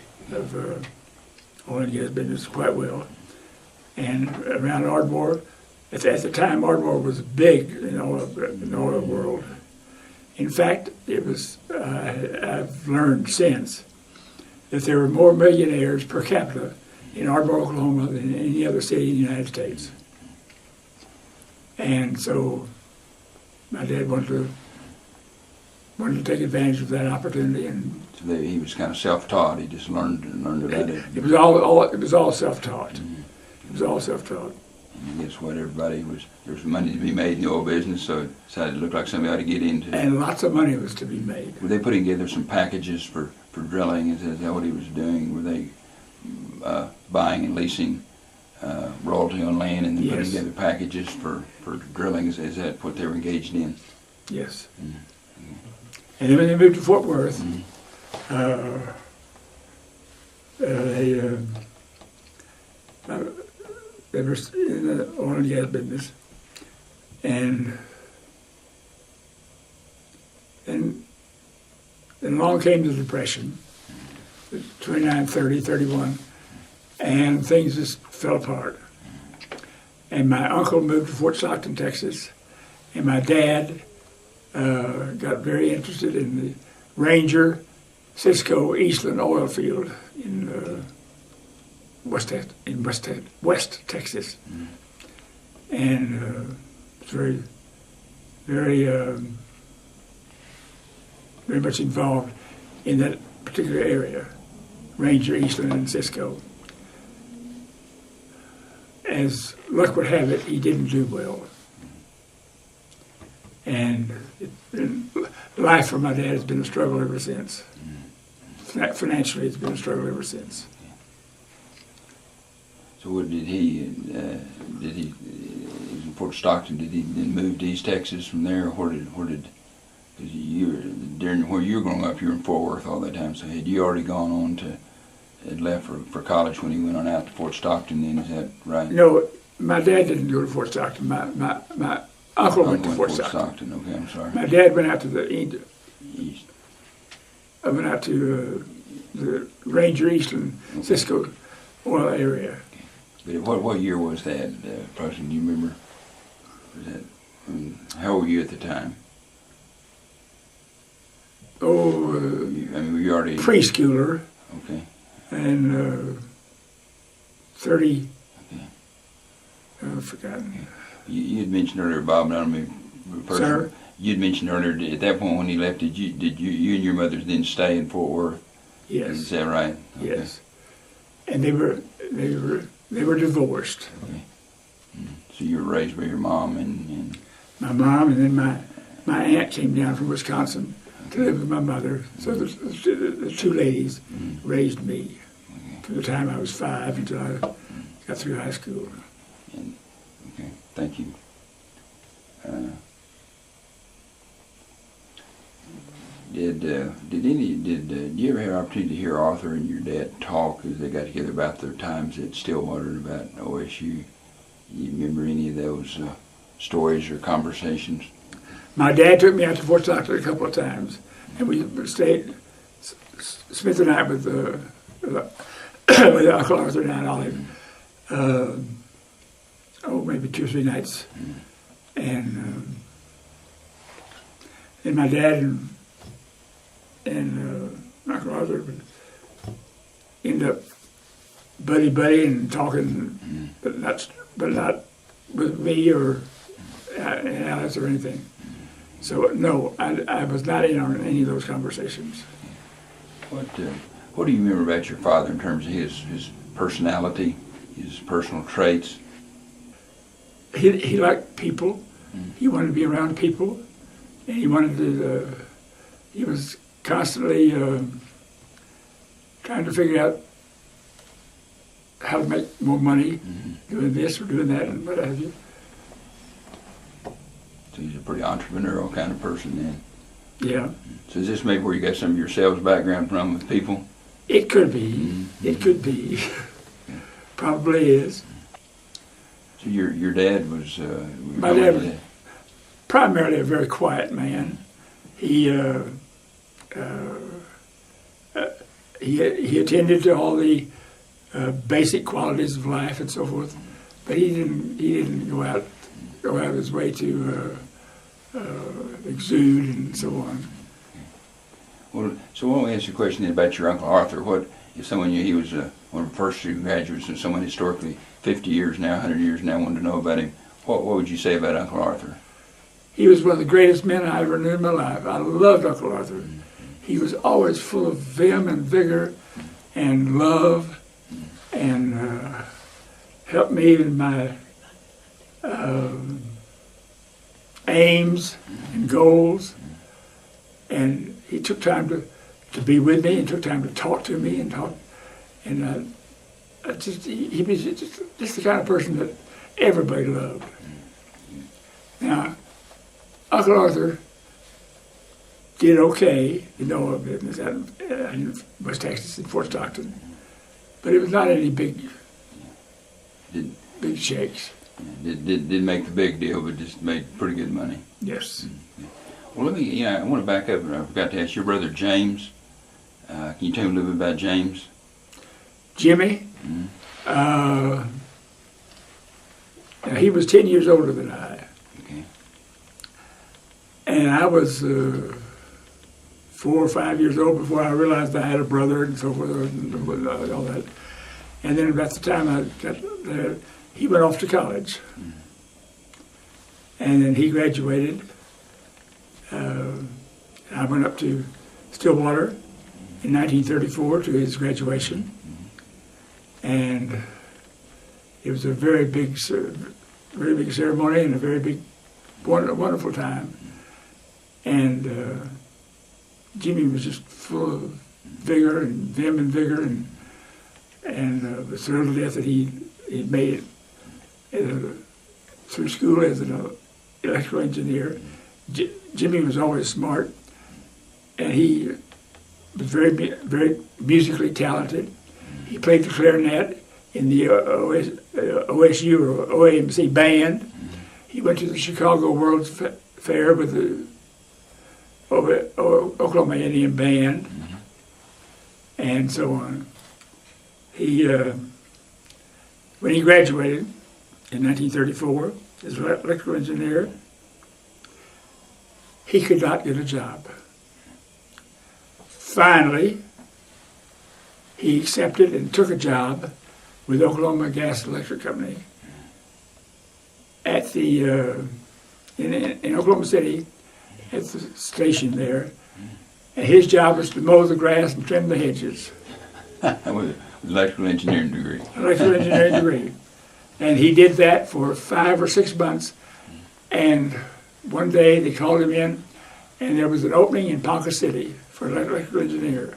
oil and gas business quite well. And around Ardmore, at the time, Ardmore was big in the oil world. In fact, it was, I've learned since, that there were more millionaires per capita in Ardmore, Oklahoma than any other city in the United States. And so my dad wanted to take advantage of that opportunity, and So he was kind of self-taught. He just learned about it. it was all self-taught. It was all self-taught. And I guess there was money to be made in the oil business, so it decided to look like somebody ought to get into it. And lots of money was to be made. Were they putting together some packages for drilling? Is that what he was doing? Were they buying and leasing royalty on land and then putting Yes. together packages for drilling? Is that what they were engaged in? Yes. And then when they moved to Fort Worth, they were in the oil and gas business, and then along came the Depression, 29, 30, 31, and things just fell apart. And my uncle moved to Fort Stockton, Texas, and my dad got very interested in the Ranger, Cisco, Eastland oil field in West Texas, and it's very, very, very much involved in that particular area, Ranger, Eastland, and Cisco. As luck would have it, he didn't do well. And life for my dad has been a struggle ever since. Financially, it's been a struggle ever since. So what did he was in Fort Stockton, did he then move to East Texas from there? Where did because where you were growing up, you were in Fort Worth all that time, so had you already gone on had left for college when he went on out to Fort Stockton then, is that right? No, my dad didn't go to Fort Stockton. My uncle went to Fort Stockton. Okay, I'm sorry. My dad went out to the East. I went out to the Ranger, Eastland, Cisco oil area. But what year was that, Preston? Do you remember? How old were you at the time? Were you already Preschooler. Okay. And 30. Okay. I've forgotten. You had mentioned earlier, Bob, not me personally. Sir? You'd mentioned earlier at that point when he left, did you and your mother then stay in Fort Worth? Yes. Is that right? Okay. Yes. And they were divorced. Okay. So you were raised by your mom and My mom, and then my aunt came down from Wisconsin to live with my mother. So the two ladies raised me from the time I was 5 until I got through high school. okay, thank you. Did you ever have an opportunity to hear Arthur and your dad talk as they got together about their times at Stillwater and about OSU? You remember any of those stories or conversations? My dad took me out to Fort Stockton a couple of times, and we spent the night with Uncle Arthur and Aunt Olive. Maybe 2 or 3 nights. And my dad and Uncle Arthur would end up buddy and talking, but not with me or Alice or anything. So no, I was not in on any of those conversations. What do you remember about your father in terms of his personality, his personal traits? He liked people. He wanted to be around people, and he wanted to. He was constantly trying to figure out how to make more money, doing this or doing that, and what have you. So he's a pretty entrepreneurial kind of person then. Yeah. So is this maybe where you got some of your sales background from with people? It could be. It could be. Probably is. So your dad was. My dad was primarily a very quiet man. He attended to all the basic qualities of life and so forth, but he didn't go out of his way to exude and so on. Well, so why don't we ask you a question then about your Uncle Arthur? What if someone knew he was one of the first 2 graduates and someone historically 50 years now, 100 years now wanted to know about him? What would you say about Uncle Arthur? He was one of the greatest men I ever knew in my life. I loved Uncle Arthur. He was always full of vim and vigor and love, and helped me in my aims and goals. And he took time to be with me and took time to talk to me and talk. And he was just the kind of person that everybody loved. Now, Uncle Arthur did okay in the oil business in West Texas, in Fort Stockton, but it was not any big shakes. Didn't make the big deal, but just made pretty good money. Yes. Well, I want to back up. I forgot to ask your brother James. Can you tell me a little bit about James? Jimmy, he was 10 years older than I. Okay. And I was 4 or 5 years old before I realized I had a brother and so forth and all that. And then about the time I got there, he went off to college. And then he graduated. I went up to Stillwater in 1934 to his graduation. And it was a very big ceremony and a very big, wonderful time. And Jimmy was just full of vigor and vim and vigor, and was thrilled to death that he made it through school as an electrical engineer. Jimmy was always smart, and he was very musically talented. He played the clarinet in the OSU or OAMC band. He went to the Chicago World's Fair with the Oklahoma A&M band, and so on. He, when he graduated in 1934, as an electrical engineer. He could not get a job. Finally, he accepted and took a job with Oklahoma Gas and Electric Company at the in Oklahoma City at the station there. And his job was to mow the grass and trim the hedges. With electrical engineering degree. Electrical engineering degree. And he did that for 5 or 6 months. And one day they called him in, and there was an opening in Ponca City for an electrical engineer.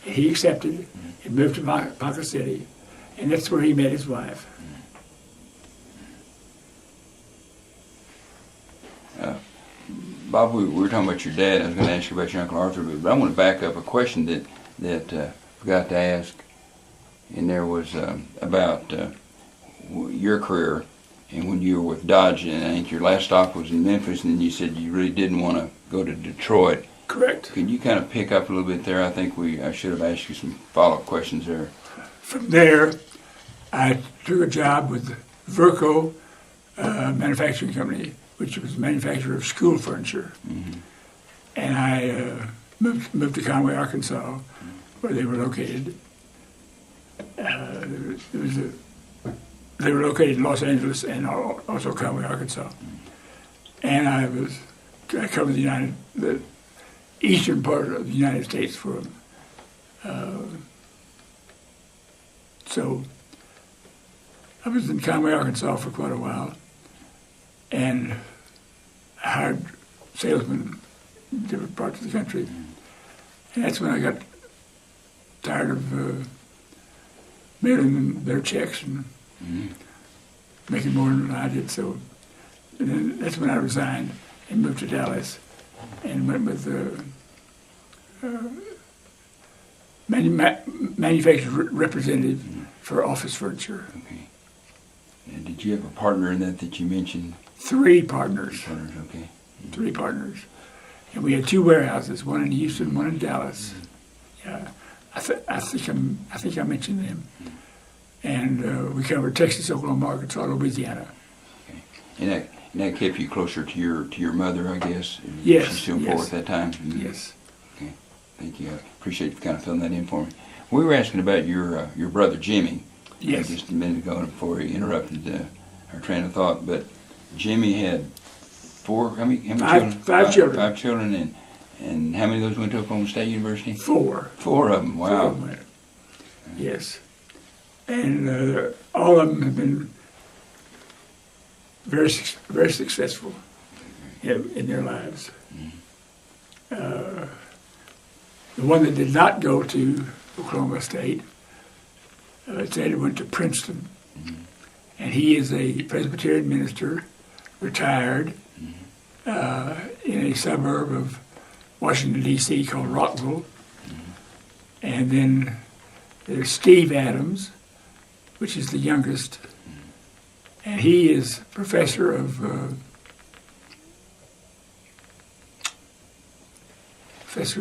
And he accepted and moved to Ponca City. And that's where he met his wife. Bob, we were talking about your dad. I was going to ask you about your Uncle Arthur, but I want to back up a question that I forgot to ask. And there was about your career and when you were with Dodge, and I think your last stop was in Memphis, and then you said you really didn't want to go to Detroit. Correct. Could you kind of pick up a little bit there? I think I should have asked you some follow-up questions there. From there, I took a job with Verco Manufacturing Company, which was a manufacturer of school furniture. Mm-hmm. And I moved to Conway, Arkansas, where they were located. They were located in Los Angeles and also Conway, Arkansas. And I covered the eastern part of the United States for them. So I was in Conway, Arkansas for quite a while, and I hired salesmen in different parts of the country. And that's when I got tired of mailing them their checks and making more than I did. So and then that's when I resigned and moved to Dallas and went with manufacturer representative for office furniture. Okay. And did you have a partner in that you mentioned? 3 partners. Partners, okay. 3 partners. And we had 2 warehouses, one in Houston, one in Dallas. Yeah, I think I mentioned them. And we covered Texas, Oklahoma, Arkansas, Louisiana. Okay. And that kept you closer to your mother, I guess? Yes. Was she still poor at that time? Mm-hmm. Yes. Okay. Thank you. I appreciate you kind of filling that in for me. We were asking about your brother Jimmy. Yes. Just a minute ago before he interrupted our train of thought. But Jimmy had 4. How many children? 5 children. 5 children, and how many of those went to Oklahoma State University? 4. 4 of them. Wow. 4 of them went. Yes. And all of them have been very successful in their lives. The one that did not go to Oklahoma State, said he went to Princeton. And he is a Presbyterian minister, retired, in a suburb of Washington, D.C. called Rockville. And then there's Steve Adams, which is the youngest, and he is professor of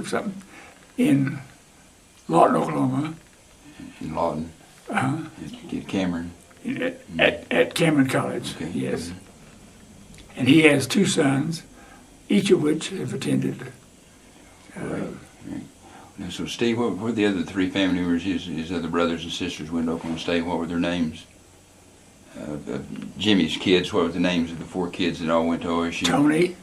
something in Lawton, Oklahoma. In Lawton. At Cameron. At Cameron College. Okay. Yes. And he has 2 sons, each of which have attended. Right. Now, so Steve, what were the other 3 family members? His other brothers and sisters went to Oklahoma State. What were their names? Jimmy's kids, what were the names of the 4 kids that all went to OSU? Tony.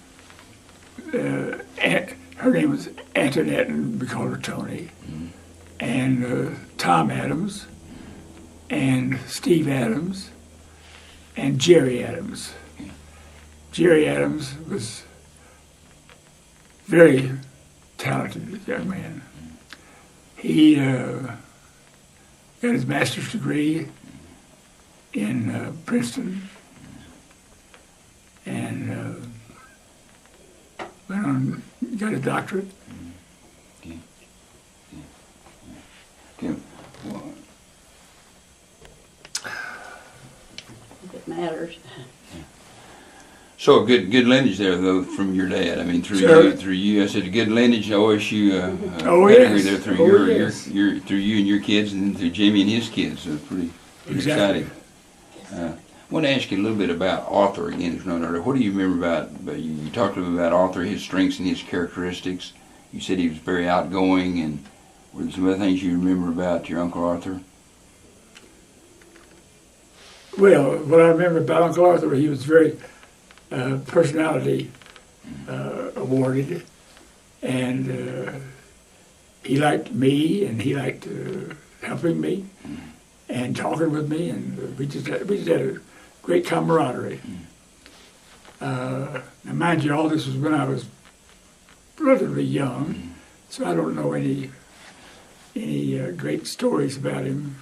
Her name was Antoinette, and we called her Tony. And Tom Adams, and Steve Adams, and Jerry Adams. Jerry Adams was very talented young man. He got his master's degree in Princeton and went on, got a doctorate. Okay. Well, If it matters. so a good lineage there, though, from your dad. I mean, through Sure. you. I said a good lineage, OSU Oh, pedigree yes. there through Oh, yes. through you and your kids, and then through Jimmy and his kids. So pretty Exactly. exciting. want to ask you a little bit about Arthur again, as known earlier. What do you remember about, you talked a little bit about Arthur, his strengths and his characteristics. You said he was very outgoing, and were there some other things you remember about your Uncle Arthur? Well, what I remember about Uncle Arthur, he was very personality awarded, and he liked me, and he liked helping me and talking with me, and we just had a great camaraderie. Now, mind you, all this was when I was relatively young, so I don't know any great stories about him.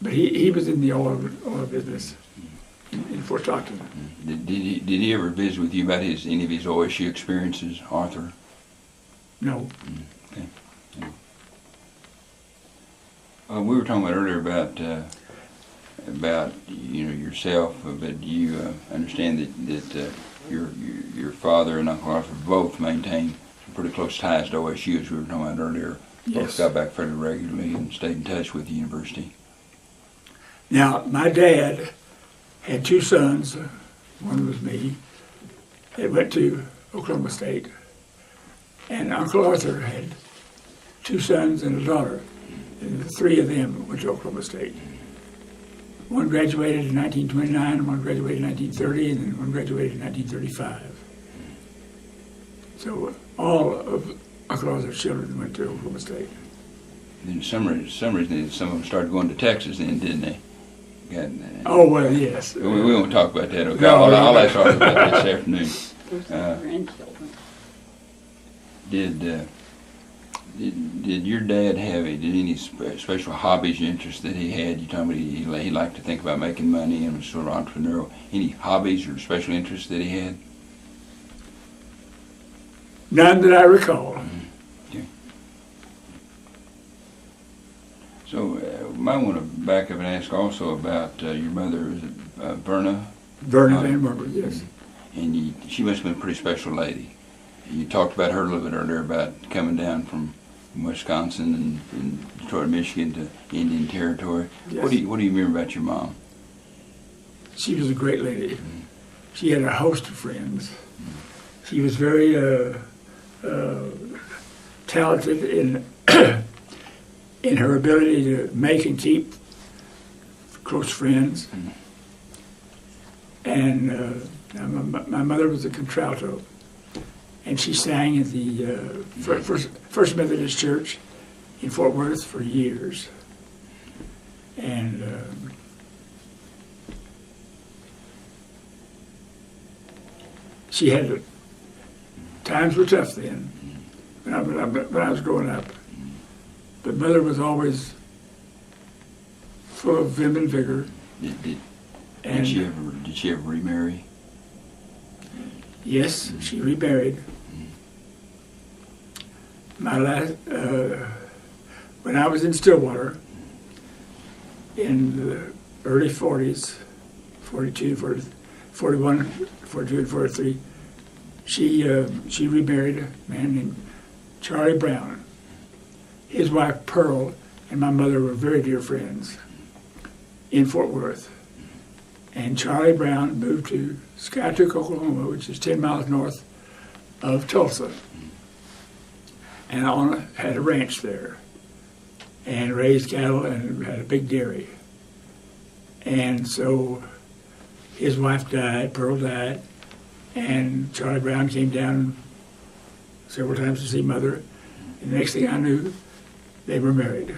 But he was in the oil business in Fort Stockton. Did he ever visit with you about any of his OSU experiences, Arthur? No. Okay. We were talking about earlier about yourself, but you understand that your father and Uncle Arthur both maintained some pretty close ties to OSU, as we were talking about earlier. Yes. Both got back fairly regularly and stayed in touch with the university. Now, my dad had two sons. One was me. They went to Oklahoma State. And Uncle Arthur had two sons and a daughter. And the three of them went to Oklahoma State. One graduated in 1929, and one graduated in 1930, and then one graduated in 1935. So all of Uncle Arthur's children went to Oklahoma State. Then for some reason, some of them started going to Texas then, didn't they? Oh, well, yes. We won't talk about that. Okay? No, I'll ask Arthur about that this afternoon. Those are grandchildren. Did your dad have any special hobbies or interests that he had? You told me he liked to think about making money and was sort of entrepreneurial. Any hobbies or special interests that he had? None that I recall. Okay. So we might want to back up and ask also about your mother, is it Verna? Verna Van Werber, yes. And she must have been a pretty special lady. You talked about her a little bit earlier about coming down from Wisconsin and Detroit, Michigan to Indian Territory. Yes. What do you remember about your mom? She was a great lady. She had a host of friends. She was very talented in in her ability to make and keep close friends. And my mother was a contralto, and she sang at the First Methodist Church in Fort Worth for years. And she had times were tough then when I was growing up, but Mother was always full of vim and vigor. Did she ever remarry? Yes, she remarried. My last, when I was in Stillwater in the early 40s, 42, 40, 41, 42, and 43, she remarried a man named Charlie Brown. His wife Pearl and my mother were very dear friends in Fort Worth. And Charlie Brown moved to Skytook, Oklahoma, which is 10 miles north of Tulsa. And had a ranch there and raised cattle and had a big dairy. And so his wife died, Pearl died, and Charlie Brown came down several times to see Mother. And the next thing I knew, they were married.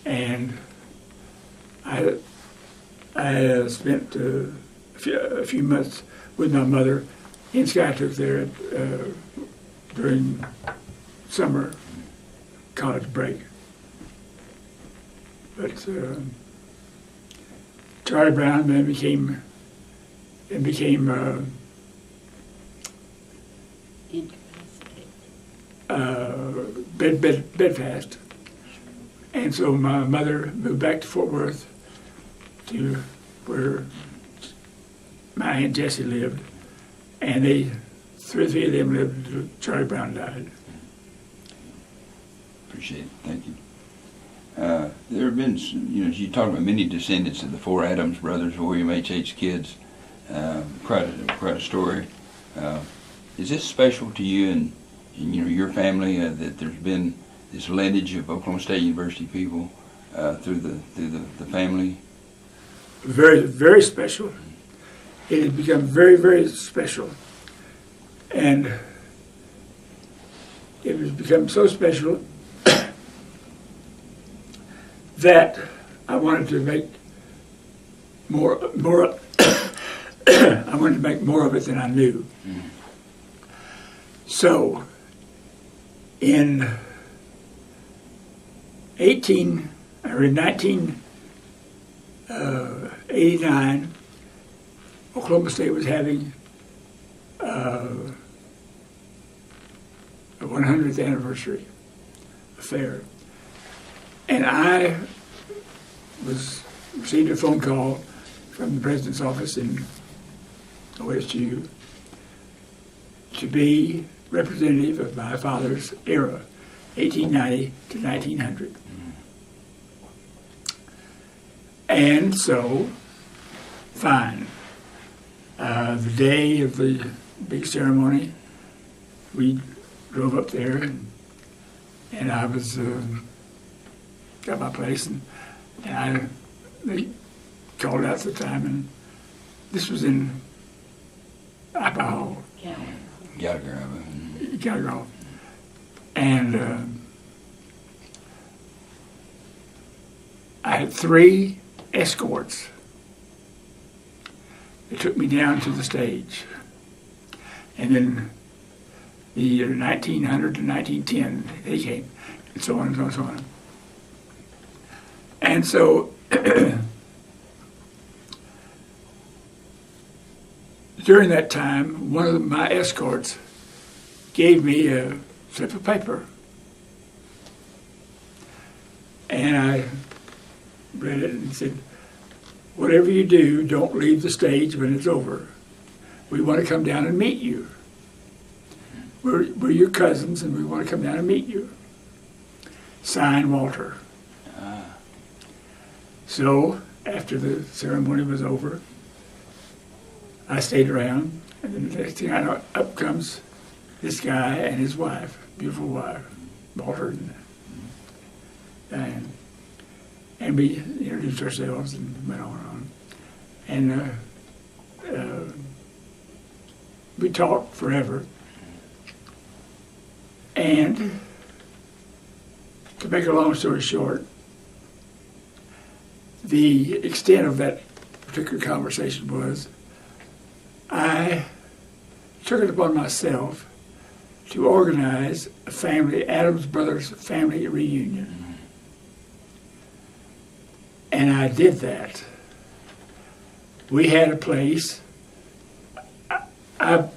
And I spent a few months with my mother in Skytook there during summer college break. But Charlie Brown then became bedfast, and so my mother moved back to Fort Worth, to where my Aunt Jessie lived, and three of them lived until Charlie Brown died. Appreciate it. Thank you. There have been, you talk about many descendants of the four Adams brothers, William H. kids. Quite a story. Is this special to you and your family that there's been this lineage of Oklahoma State University people through the family? Very, very special. It has become very, very special. And it has become so special that I wanted to make more I wanted to make more of it than I knew. So in 1989, Oklahoma State was having a 100th anniversary affair. And I received a phone call from the president's office in OSU to be representative of my father's era, 1890 to 1900. And so, fine. The day of the big ceremony, we drove up there, and I was got my place, and they called out at the time, and this was in Idaho. Yeah. Gallagher. And I had 3 escorts. They took me down to the stage. And then the year 1900 to 1910, they came, and so on and so on and so on. And so during that time, one of my escorts gave me a slip of paper. And I read it and said, whatever you do, don't leave the stage when it's over. We want to come down and meet you. We're your cousins, and we want to come down and meet you. Sign, Walter. So, after the ceremony was over, I stayed around, and then the next thing I know, up comes this guy and his wife, beautiful wife, Walter and Diane. And we introduced ourselves and went on. And we talked forever. And to make a long story short, the extent of that particular conversation was I took it upon myself to organize a family, Adams Brothers family reunion. And I did that. We had a place. I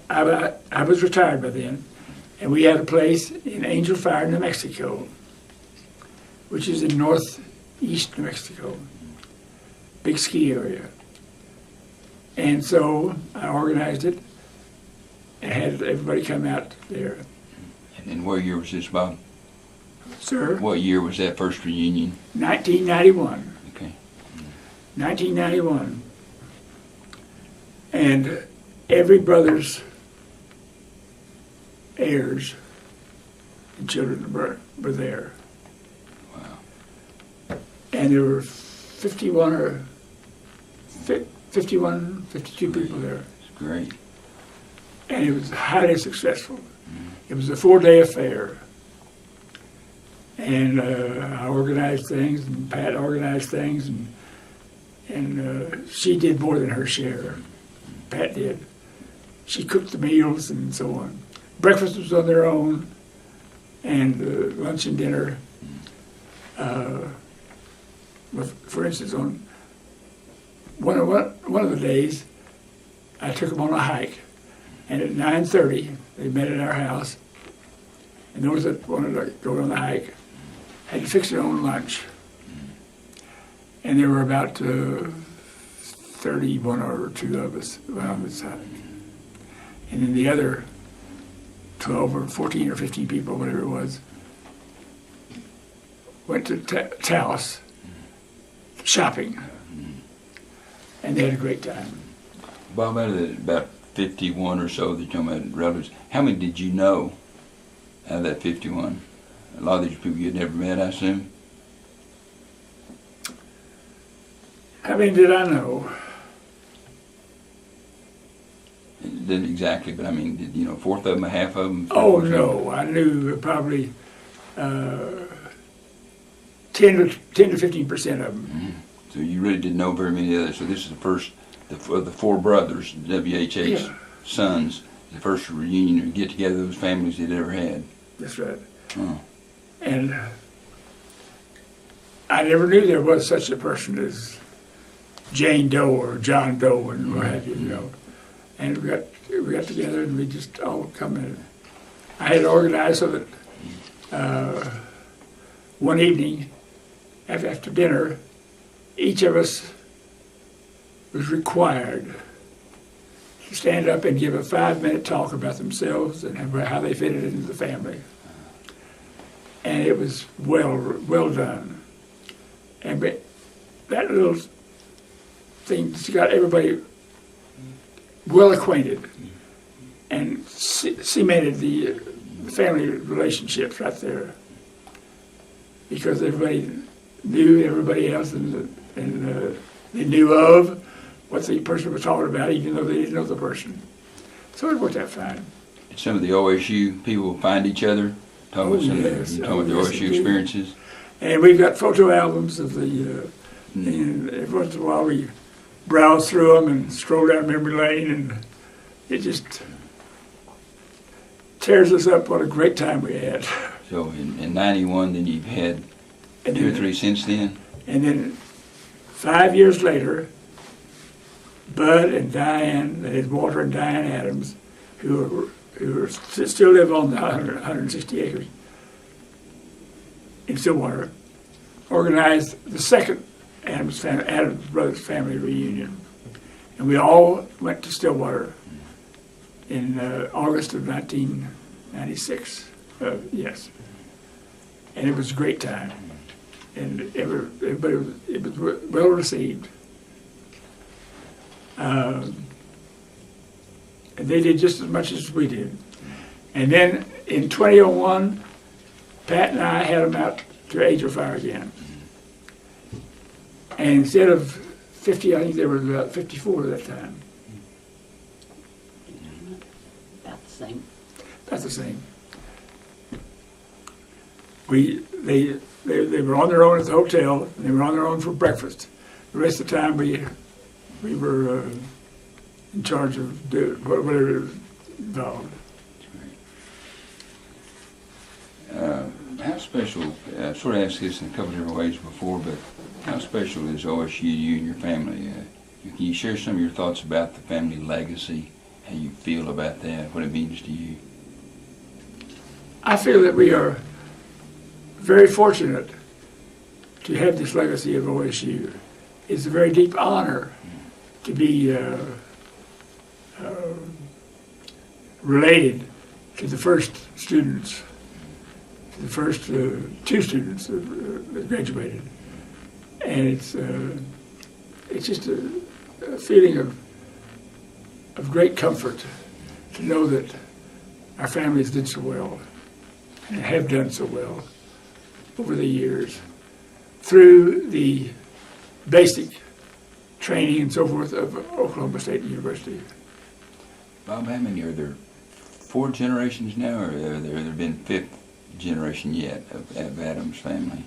was retired by then, and we had a place in Angel Fire, New Mexico, which is in northeast New Mexico, big ski area. And so I organized it and had everybody come out there. And what year was this, Bob? Sir? What year was that first reunion? 1991. Okay. 1991. And every brother's heirs and children were there. Wow. And there were 52 people there. It's great. And it was highly successful. It was a 4-day affair. And I organized things, and Pat organized things, and she did more than her share. Pat did. She cooked the meals and so on. Breakfast was on their own, and lunch and dinner. For instance, on one of the days, I took them on a hike, and at 9:30 they met at our house, and those that wanted to go on the hike had to fix their own lunch. And there were about 31 or 2 of us on this side. And then the other 12 or 14 or 15 people, whatever it was, went to Taos shopping, and they had a great time. Bob, out of the, about 51 or so that you're talking about relatives, how many did you know out of that 51? A lot of these people you'd never met, I assume? How many did I know? It didn't exactly, but I mean, did you know a fourth of them, a half of them? Oh, no, I knew probably 10 to 15% of them. Mm-hmm. So you really didn't know very many others. So this is the first of the four brothers, WHH sons, the first reunion or get together those families they'd ever had. That's right. Oh. And I never knew there was such a person as Jane Doe or John Doe and what have you, you know. And we got together and we just all come in. I had it organized so that one evening after dinner, each of us was required to stand up and give a 5-minute talk about themselves and how they fitted into the family. And it was well done. And that little thing just got everybody well acquainted and cemented the family relationships right there, because everybody knew everybody else and they knew of what the person was talking about, even though they didn't know the person. So it worked out fine. Did some of the OSU people find each other? Talk about some of their OSU experiences? And we've got photo albums of the, and every once in a while we browse through them and stroll down memory lane, and it just tears us up what a great time we had. So in 91, then you've had two or three since then? And then 5 years later, Bud and Diane, that is Walter and Diane Adams, who still live on the 160 acres in Stillwater, organized the second Adams Brothers family reunion. And we all went to Stillwater in August of 1996. Yes. And it was a great time. And everybody it was well received. And they did just as much as we did. And then in 2001, Pat and I had them out to Age of Fire again. And instead of 50, I think there were about 54 at that time. About the same. About the same. They were on their own at the hotel, and they were on their own for breakfast. The rest of the time we were in charge of whatever was involved. How special, I sort of asked this in a couple different ways before, but how special is OSU to you and your family? Can you share some of your thoughts about the family legacy, how you feel about that, what it means to you? I feel that we are very fortunate to have this legacy of OSU. It's a very deep honor to be related to the first students, the first two students that graduated. And it's just a feeling of great comfort to know that our families did so well and have done so well over the years through the basic training and so forth of Oklahoma State University. Bob, how many are there? 4 generations now, or have there been 5th generation yet of Adams family?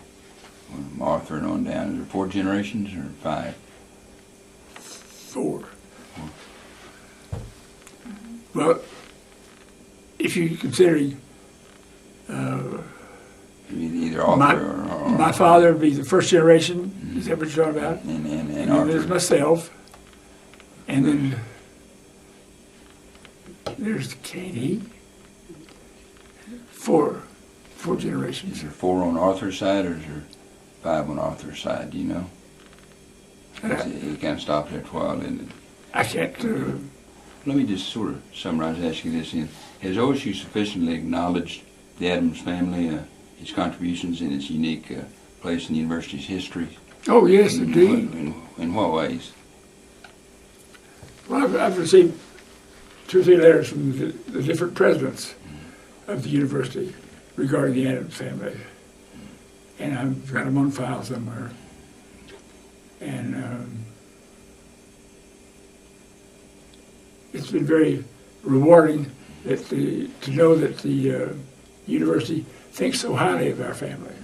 From Arthur and on down, is there 4 generations or 5? 4. Well, if you consider either Arthur or my father would be the first generation, is that what you're talking about? and And Arthur. there's myself, and then there's Katie. 4 generations. Is there 4 on Arthur's side, or is there 5 on Arthur's side? Do you know? It kind of stopped there for a while, didn't it? I can't. Let me just sort of summarize and ask you this. Has OSU sufficiently acknowledged the Adams family, its contributions, and its unique place in the university's history? Oh, yes, indeed. In what ways? Well, I've received 2 or 3 letters from the different presidents of the university regarding the Adams family. And I've got them on file somewhere. And it's been very rewarding to know that the university thinks so highly of our family.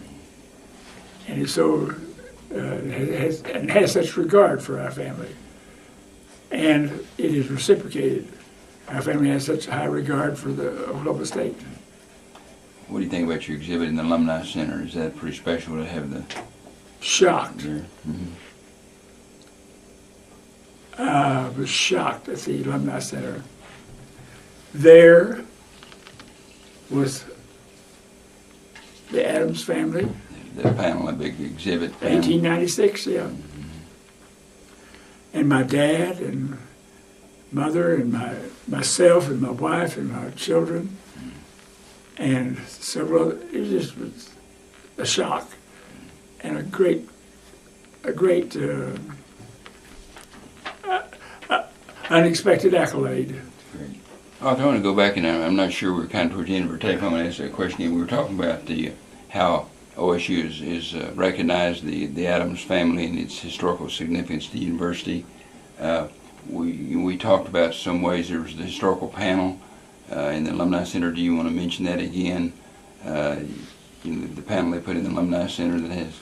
And is so has such regard for our family. And it is reciprocated. Our family has such high regard for the Oklahoma State. What do you think about your exhibit in the Alumni Center? Is that pretty special to have the... Shocked. There? Mm-hmm. I was shocked at the Alumni Center. There was the Adams family. The panel, a big exhibit. 1896, yeah. And my dad and mother and myself and my wife and my children and several other, it just was a shock and a great unexpected accolade. Great. I want to go back, and I'm not sure, we're kind of towards the end of our tape. I'm going to ask that question again. We were talking about how OSU is recognized the Adams family and its historical significance to the university. We talked about some ways. There was the historical panel in the Alumni Center. Do you want to mention that again? The panel they put in the Alumni Center that has...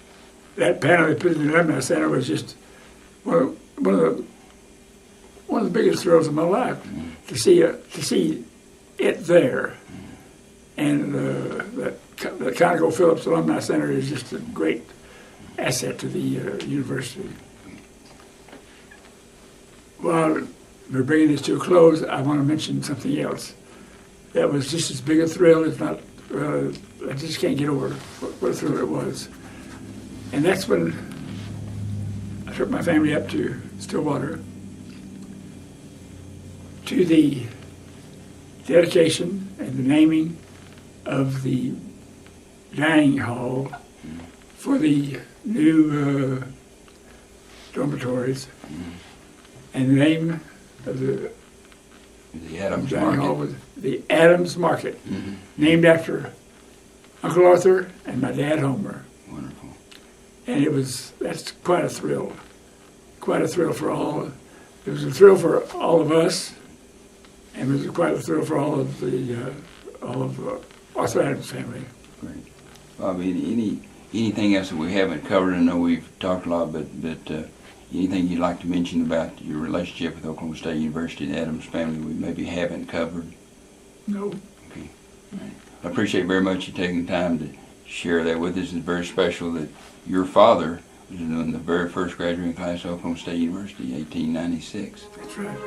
That panel they put in the Alumni Center was just one of the biggest thrills of my life, to see it there. And the ConocoPhillips Alumni Center is just a great asset to the university. While we're bringing this to a close, I want to mention something else that was just as big a thrill, if not, I just can't get over what a thrill it was. And that's when I took my family up to Stillwater to the dedication and the naming of the dining hall for the new dormitories. And the name of the Adams dining Market. hall was the Adams Market, named after Uncle Arthur and my dad Homer. Wonderful. And that's quite a thrill. Quite a thrill for all. It was a thrill for all of us, and it was quite a thrill for all of Arthur Adams' family. Great. Bob, anything else that we haven't covered? I know we've talked a lot, but anything you'd like to mention about your relationship with Oklahoma State University and the Adams family we maybe haven't covered? No. Okay. Right. I appreciate very much you taking the time to share that with us. It's very special that your father was in the very first graduating class of Oklahoma State University, 1896. That's right.